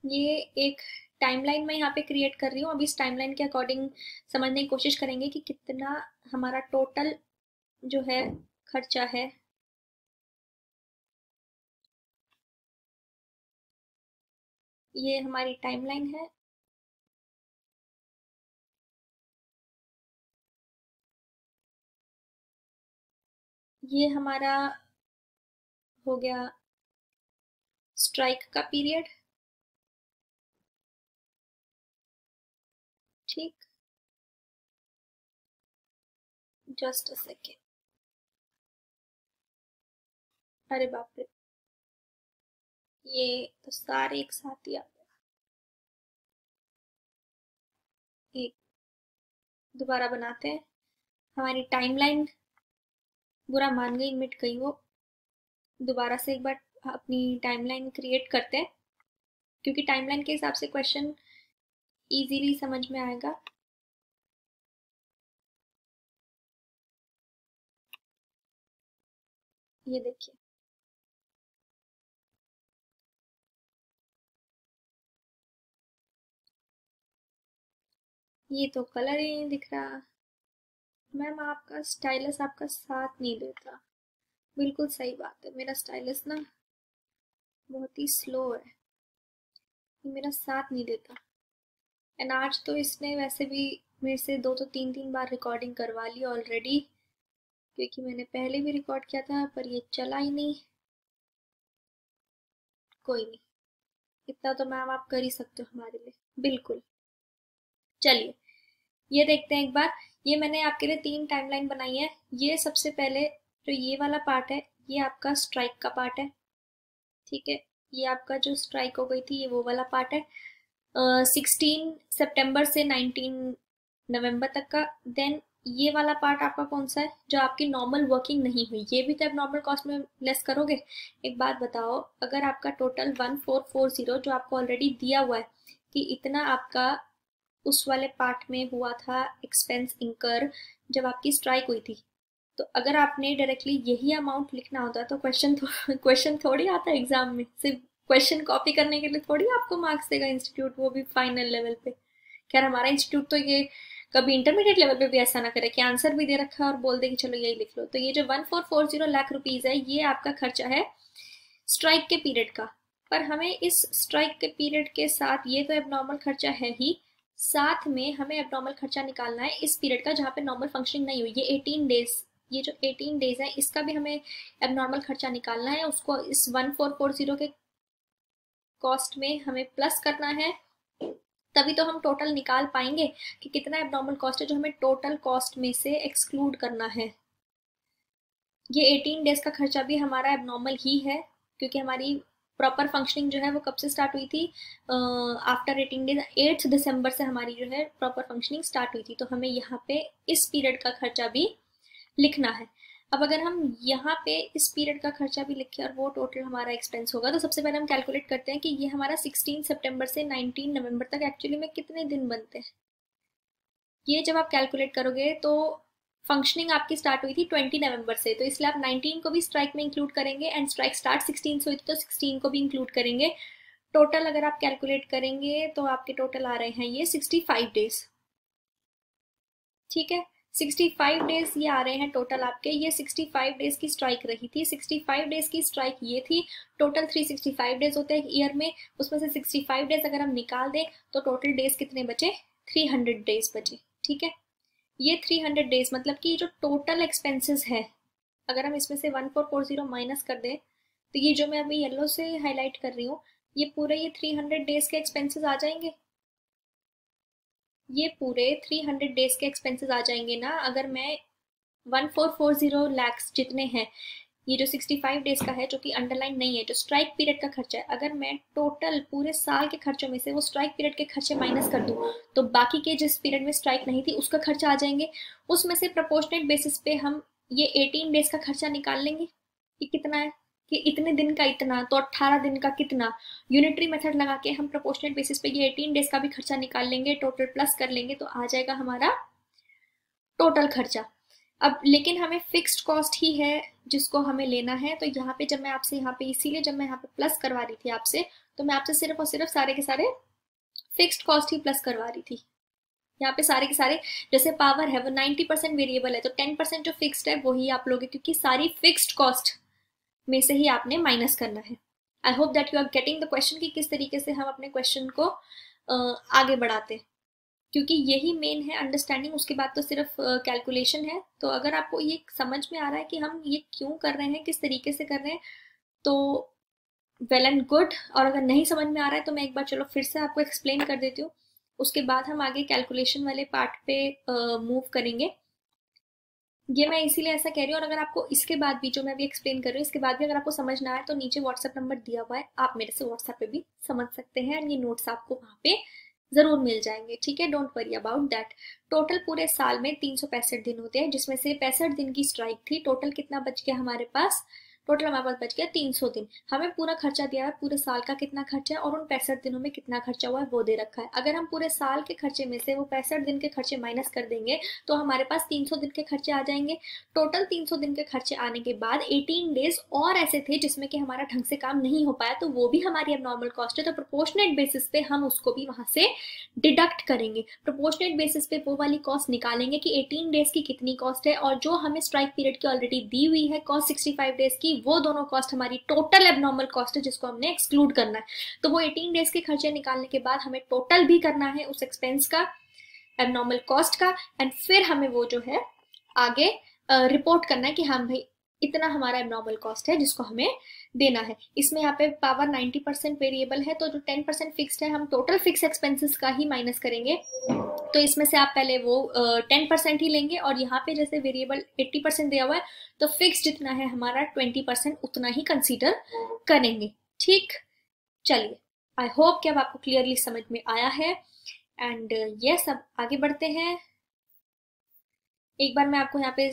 ये एक टाइमलाइन मैं यहाँ पे क्रिएट कर रही हूँ। अब इस टाइमलाइन के अकॉर्डिंग समझने की कोशिश करेंगे कि कितना हमारा टोटल जो है खर्चा है। ये हमारी टाइमलाइन है। ये हमारा हो गया स्ट्राइक का पीरियड। ठीक, जस्ट अ सेकेंड। अरे बाप रे, ये तो सारे एक साथ ही आ गए। एक दोबारा बनाते हैं। हमारी टाइमलाइन बुरा मान गई, मिट गई वो। दोबारा से एक बार अपनी टाइमलाइन क्रिएट करते हैं, क्योंकि टाइमलाइन के हिसाब से क्वेश्चन इजीली समझ में आएगा। ये देखिए, ये तो कलर ही नहीं दिख रहा। मैम आपका स्टाइलस आपका साथ नहीं देता। बिल्कुल सही बात है, मेरा स्टाइलस ना बहुत ही स्लो है, ये मेरा साथ नहीं देता। एंड आज तो इसने वैसे भी मेरे से 2 तो 3 बार रिकॉर्डिंग करवा ली ऑलरेडी, क्योंकि मैंने पहले भी रिकॉर्ड किया था पर ये चला ही नहीं। कोई नहीं, इतना तो मैम आप कर ही सकते हो हमारे लिए, बिल्कुल। चलिए ये देखते हैं एक बार। ये मैंने आपके लिए 3 टाइमलाइन बनाई है। ये सबसे पहले जो ये वाला पार्ट है, ये आपका स्ट्राइक का पार्ट है, ठीक है। ये आपका जो स्ट्राइक हो गई थी ये वो वाला पार्ट है, 16 सितंबर से 19 नवंबर तक का। देन ये वाला पार्ट आपका कौन सा है, जो आपकी नॉर्मल वर्किंग नहीं हुई, ये भी तो अब नॉर्मल कॉस्ट में लेस करोगे। एक बात बताओ, अगर आपका टोटल 1440 जो आपको ऑलरेडी दिया हुआ है कि इतना आपका उस वाले पार्ट में हुआ था एक्सपेंस इंकर जब आपकी स्ट्राइक हुई थी, तो अगर आपने डायरेक्टली यही अमाउंट लिखना होता तो क्वेश्चन थोड़ी आता एग्जाम में। सिर्फ क्वेश्चन कॉपी करने के लिए थोड़ी आपको मार्क्स देगा इंस्टीट्यूट, वो भी फाइनल लेवल पे। खैर हमारा इंस्टीट्यूट तो ये कभी इंटरमीडिएट लेवल पे भी ऐसा ना करे कि आंसर भी दे रखा है और बोल दे कि चलो यही लिख लो। तो ये जो 1440 लाख रुपीज है, ये आपका खर्चा है स्ट्राइक के पीरियड का। पर हमें इस स्ट्राइक के पीरियड के साथ, ये तो एबनॉर्मल खर्चा है ही, साथ में हमें एबनॉर्मल खर्चा निकालना है इस पीरियड का जहाँ पे नॉर्मल फंक्शनिंग नहीं हुई। ये 18 डेज, ये जो 18 डेज है इसका भी हमें एबनॉर्मल खर्चा निकालना है। उसको इस 1440 के कॉस्ट में हमें प्लस करना है, तभी तो हम टोटल निकाल पाएंगे कि कितना एबनॉर्मल कॉस्ट है जो हमें टोटल कॉस्ट में से एक्सक्लूड करना है। ये 18 डेज का खर्चा भी हमारा एबनॉर्मल ही है, क्योंकि हमारी प्रॉपर फंक्शनिंग जो है वो कब से स्टार्ट हुई थी, आफ्टर 18 डेज 8 दिसंबर से हमारी जो है प्रॉपर फंक्शनिंग स्टार्ट हुई थी। तो हमें यहाँ पे इस पीरियड का खर्चा भी लिखना है। अब अगर हम यहाँ पे इस पीरियड का खर्चा भी लिखें और वो टोटल हमारा एक्सपेंस होगा, तो सबसे पहले हम कैलकुलेट करते हैं कि ये हमारा 16 सितंबर से 19 नवंबर तक एक्चुअली में कितने दिन बनते हैं। ये जब आप कैलकुलेट करोगे तो फंक्शनिंग आपकी स्टार्ट हुई थी 20 नवंबर से, तो इसलिए आप 19 को भी स्ट्राइक में इंक्लूड करेंगे एंड स्ट्राइक स्टार्ट 16 से हुई थी तो 16 को भी इंक्लूड करेंगे। टोटल अगर आप कैलकुलेट करेंगे तो आपके टोटल आ रहे हैं ये 65 डेज, ठीक है। 65 डेज ये आ रहे हैं टोटल आपके। ये 65 डेज की स्ट्राइक रही थी, 65 डेज की स्ट्राइक ये थी। टोटल 365 डेज होते हैं ईयर में, उसमें से 65 डेज अगर हम निकाल दें तो टोटल डेज कितने बचे, 300 डेज बचे, ठीक है। ये 300 डेज मतलब कि जो टोटल एक्सपेंसेस है, अगर हम इसमें से 1440 माइनस कर दें तो ये जो मैं अभी येलो से हाईलाइट कर रही हूँ, ये पूरे ये 300 डेज के एक्सपेंसेस आ जाएंगे। ये पूरे 300 डेज के एक्सपेंसेस आ जाएंगे ना। अगर मैं 1440 लैक्स जितने हैं, ये जो 65 डेज का है जो कि अंडरलाइन नहीं है, जो स्ट्राइक पीरियड का खर्चा है, अगर मैं टोटल पूरे साल के खर्चों में से वो स्ट्राइक पीरियड के खर्चे माइनस कर दूं तो बाकी के जिस पीरियड में स्ट्राइक नहीं थी उसका खर्चा आ जाएंगे। उसमें से प्रोपोर्शनेट बेसिस पे हम ये 18 डेज का खर्चा निकाल लेंगे कि कितना है, कि इतने दिन का इतना, तो 18 दिन का कितना। यूनिटरी मेथड लगा के हम प्रोपोर्शनेट बेसिस पे ये 18 डेज का भी खर्चा निकाल लेंगे, टोटल प्लस कर लेंगे तो आ जाएगा हमारा टोटल खर्चा। अब लेकिन हमें फिक्स्ड कॉस्ट ही है जिसको हमें लेना है। तो यहाँ पे जब मैं आपसे यहाँ पे इसीलिए जब मैं यहाँ पे प्लस करवा रही थी आपसे, तो मैं आपसे सिर्फ और सिर्फ सारे के सारे फिक्स्ड कॉस्ट ही प्लस करवा रही थी। यहाँ पे सारे के सारे, जैसे पावर है वो 90% वेरिएबल है तो 10% जो फिक्स्ड है वही आप लोगे, क्योंकि सारी फिक्स्ड कॉस्ट में से ही आपने माइनस करना है। I hope that you are getting the question कि किस तरीके से हम अपने क्वेश्चन को आगे बढ़ाते हैं, क्योंकि यही मेन है अंडरस्टैंडिंग। उसके बाद तो सिर्फ कैलकुलेशन है। तो अगर आपको ये समझ में आ रहा है कि हम ये क्यों कर रहे हैं, किस तरीके से कर रहे हैं, तो वेल एंड गुड। और अगर नहीं समझ में आ रहा है तो मैं एक बार चलो फिर से आपको एक्सप्लेन कर देती हूँ, उसके बाद हम आगे कैलकुलेशन वाले पार्ट पे मूव करेंगे। ये मैं इसीलिए ऐसा कह रही हूँ। और अगर आपको इसके बाद भी, जो मैं अभी एक्सप्लेन कर रही हूँ, इसके बाद भी अगर आपको समझ ना आए तो नीचे व्हाट्सएप नंबर दिया हुआ है, आप मेरे से व्हाट्सएप पे भी समझ सकते हैं एंड ये नोट्स आपको वहाँ पे जरूर मिल जाएंगे, ठीक है। Don't worry about that. Total पूरे साल में 365 दिन होते हैं, जिसमें से 65 दिन की स्ट्राइक थी। टोटल कितना बच गया हमारे पास, टोटल हमारे पास बच गया 300 दिन। हमें पूरा खर्चा दिया है, पूरे साल का कितना खर्चा है और उन 65 दिनों में कितना खर्चा हुआ है वो दे रखा है। अगर हम पूरे साल के खर्चे में से वो 65 दिन के खर्चे माइनस कर देंगे तो हमारे पास 300 दिन के खर्चे आ जाएंगे। टोटल 300 दिन के खर्चे आने के बाद 18 डेज और ऐसे थे जिसमें कि हमारा ढंग से काम नहीं हो पाया, तो वो भी हमारी अब नॉर्मल कॉस्ट है। तो प्रोपोर्शनेट बेसिस पे हम उसको भी वहां से डिडक्ट करेंगे। प्रोपोर्शनेट बेसिस पे वो वाली कॉस्ट निकालेंगे कि 18 डेज की कितनी कॉस्ट है, और जो हमें स्ट्राइक पीरियड की ऑलरेडी दी हुई है कॉस्ट 65 डेज की, वो दोनों कॉस्ट हमारी टोटल एबनॉर्मल कॉस्ट है जिसको हमने एक्सक्लूड करना है। तो वो 18 डेज के खर्चे निकालने के बाद हमें टोटल भी करना है उस एक्सपेंस का, एबनॉर्मल कॉस्ट का, एंड फिर हमें वो जो है आगे रिपोर्ट करना है कि हाँ भाई इतना हमारा एबनॉर्मल कॉस्ट है जिसको हमें देना है। इसमें यहाँ पे पावर 90% वेरिएबल है, तो जो 10% फिक्स्ड है हम टोटल फिक्स एक्सपेंसेस का ही माइनस करेंगे। तो इसमें से आप पहले वो 10% ही लेंगे, और यहाँ पे जैसे वेरिएबल 80% दिया हुआ है तो फिक्स जितना है हमारा 20% उतना ही कंसीडर करेंगे। ठीक, चलिए आई होप कि अब आपको क्लियरली समझ में आया है। एंड यस, अब आगे बढ़ते हैं। एक बार मैं आपको यहाँ पे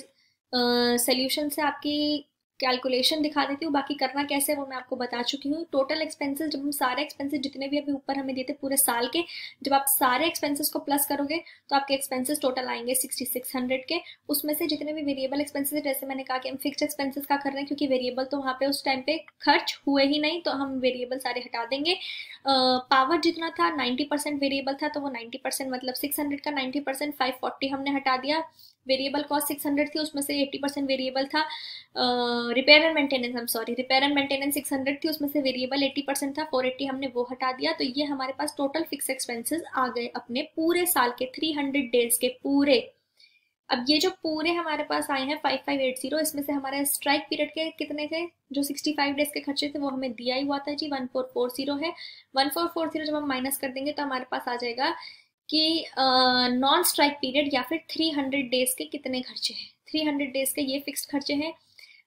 सोल्यूशन से आपकी कैलकुलेशन दिखा देती हूँ, बाकी करना कैसे वो मैं आपको बता चुकी हूँ। टोटल एक्सपेंसेस, जब हम सारे एक्सपेंसेस जितने भी अभी ऊपर हमें देते पूरे साल के, जब आप सारे एक्सपेंसेस को प्लस करोगे तो आपके एक्सपेंसेस टोटल आएंगे 6600 के। उसमें से जितने भी वेरिएबल एक्सपेंसेस, जैसे मैंने कहा कि हम फिक्स्ड एक्सपेंसेस का कर रहे हैं क्योंकि वेरिएबल तो वहाँ पे उस टाइम पे खर्च हुए ही नहीं, तो हम वेरिएबल सारे हटा देंगे। पावर जितना था 90% वेरिएबल था, तो वो 90% मतलब 600 का 90% 540 हमने हटा दिया। वेरिएबल कॉस्ट 600 थी, उसमें से 80% वेरिएबल था। रिपेयर एंड मेंटेनेंस 600 थी, उसमें से वेरिएबल 80% था, 480 हमने वो हटा दिया। तो ये हमारे पास टोटल फिक्स एक्सपेंसेस आ गए अपने पूरे साल के 300 डेज के पूरे। अब ये जो पूरे हमारे पास आए हैं 5580, इसमें से हमारे स्ट्राइक पीरियड के कितने थे, जो 65 डेज के खर्चे थे वो हमें दिया ही हुआ था जी, 1440 है। 1440 जब हम माइनस कर देंगे तो हमारे पास आ जाएगा कि नॉन स्ट्राइक पीरियड या फिर 300 डेज के कितने खर्चे हैं। 300 डेज के ये फिक्स्ड खर्चे हैं।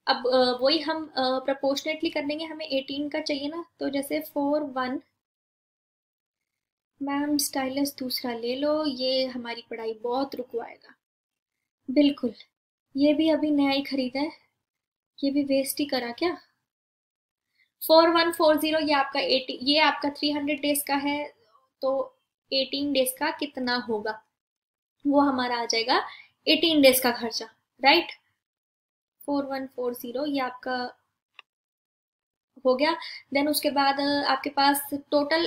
अब वही हम प्रोपोर्शनेटली कर लेंगे, हमें 18 का चाहिए ना, तो जैसे 41, मैम स्टाइलस दूसरा ले लो, ये हमारी पढ़ाई बहुत रुकवाएगा। बिल्कुल, ये भी अभी नया ही खरीदा है, ये भी वेस्ट ही करा क्या। 4140 ये आपका 80, ये आपका 300 डेज का है, तो 18 डेज का कितना होगा, वो हमारा आ जाएगा 18 डेज का खर्चा, राइट। 4140 ये आपका हो गया। देन उसके बाद आपके पास टोटल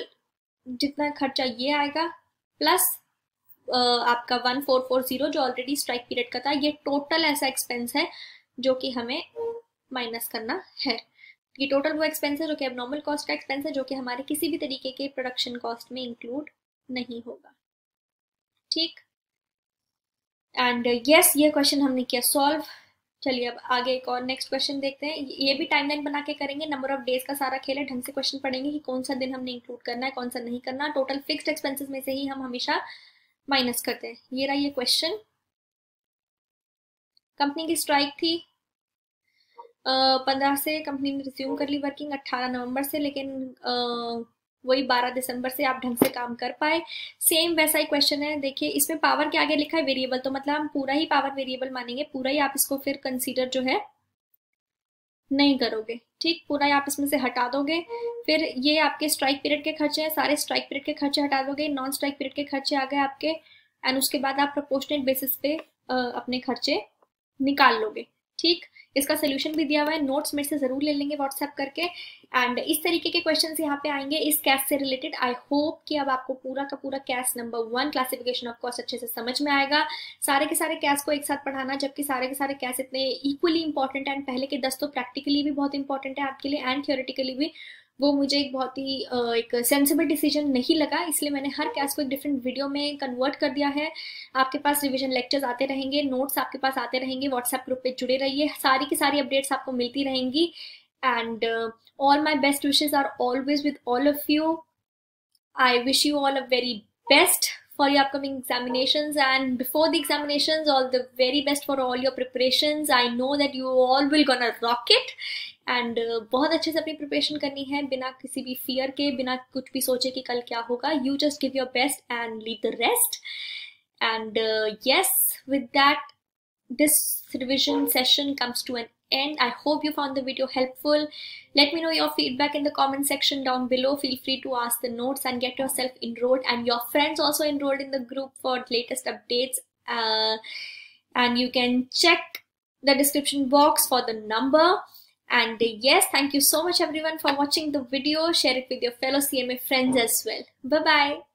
जितना खर्चा ये आएगा, प्लस आपका 1440 जो ऑलरेडी स्ट्राइक पीरियड का था, ये टोटल ऐसा एक्सपेंस है जो कि हमें माइनस करना है। ये टोटल वो एक्सपेंस है जो कि एबनॉर्मल कॉस्ट का एक्सपेंस है, जो कि हमारे किसी भी तरीके के प्रोडक्शन कॉस्ट में इंक्लूड नहीं होगा। ठीक, एंड यस ये क्वेश्चन हमने किया सॉल्व। चलिए अब आगे एक और नेक्स्ट क्वेश्चन देखते हैं। ये भी टाइमलाइन बना के करेंगे, नंबर ऑफ डेज का सारा खेल है, ढंग से क्वेश्चन पढ़ेंगे कि कौन सा दिन हमने इंक्लूड करना है कौन सा नहीं करना। टोटल फिक्स्ड एक्सपेंसेस में से ही हम हमेशा माइनस करते हैं। ये रहा ये क्वेश्चन। कंपनी की स्ट्राइक थी 15 से, कंपनी ने रिज्यूम कर ली वर्किंग 18 नवंबर से, लेकिन वही 12 दिसंबर से आप ढंग से काम कर पाए। सेम वैसा ही क्वेश्चन है। देखिए इसमें पावर के आगे लिखा है वेरिएबल, तो मतलब हम पूरा ही पावर वेरिएबल मानेंगे, पूरा ही आप इसको फिर कंसीडर जो है नहीं करोगे। ठीक, पूरा ही आप इसमें से हटा दोगे। फिर ये आपके स्ट्राइक पीरियड के खर्चे हैं, सारे स्ट्राइक पीरियड के खर्चे हटा दोगे, नॉन स्ट्राइक पीरियड के खर्चे आ गए आपके, एंड उसके बाद आप प्रोपोर्शनेट बेसिस पे अपने खर्चे निकाल लोगे। ठीक, इसका सोल्यूशन भी दिया हुआ है, नोट्स मेरे से जरूर ले लेंगे व्हाट्सएप करके। एंड इस तरीके के क्वेश्चंस यहाँ पे आएंगे इस कैश से रिलेटेड। आई होप कि अब आपको पूरा का पूरा cash number 1 classification of cost अच्छे से समझ में आएगा। सारे के सारे कैश को एक साथ पढ़ाना, जबकि सारे के सारे कैश इतने इक्वली इंपॉर्टेंट है, एंड पहले के 10 तो प्रैक्टिकली भी बहुत इंपॉर्टेंट है आपके लिए एंड थियोरेटिकली भी। वो मुझे एक बहुत ही एक सेंसिबल डिसीजन नहीं लगा, इसलिए मैंने हर कैश को एक डिफरेंट वीडियो में कन्वर्ट कर दिया है। आपके पास रिवीजन लेक्चर्स आते रहेंगे, नोट्स आपके पास आते रहेंगे, व्हाट्सएप ग्रुप पे जुड़े रहिए, सारी की सारी अपडेट्स आपको मिलती रहेंगी। And all my best wishes are always with all of you. I wish you all a very best for your upcoming examinations, and before the examinations all the very best for all your preparations. I know that you all will gonna rock it, and बहुत अच्छे से अपनी preparation करनी है, बिना किसी भी fear के, बिना कुछ भी सोचे कि कल क्या होगा। You just give your best and leave the rest. And yes, with that this revision session comes to an end. I hope you found the video helpful. Let me know your feedback in the comment section down below. Feel free to ask the notes and get yourself enrolled, and your friends also enrolled in the group for latest updates. And you can check the description box for the number. And yes, thank you so much everyone for watching the video. Share it with your fellow CMA friends as well. Bye bye.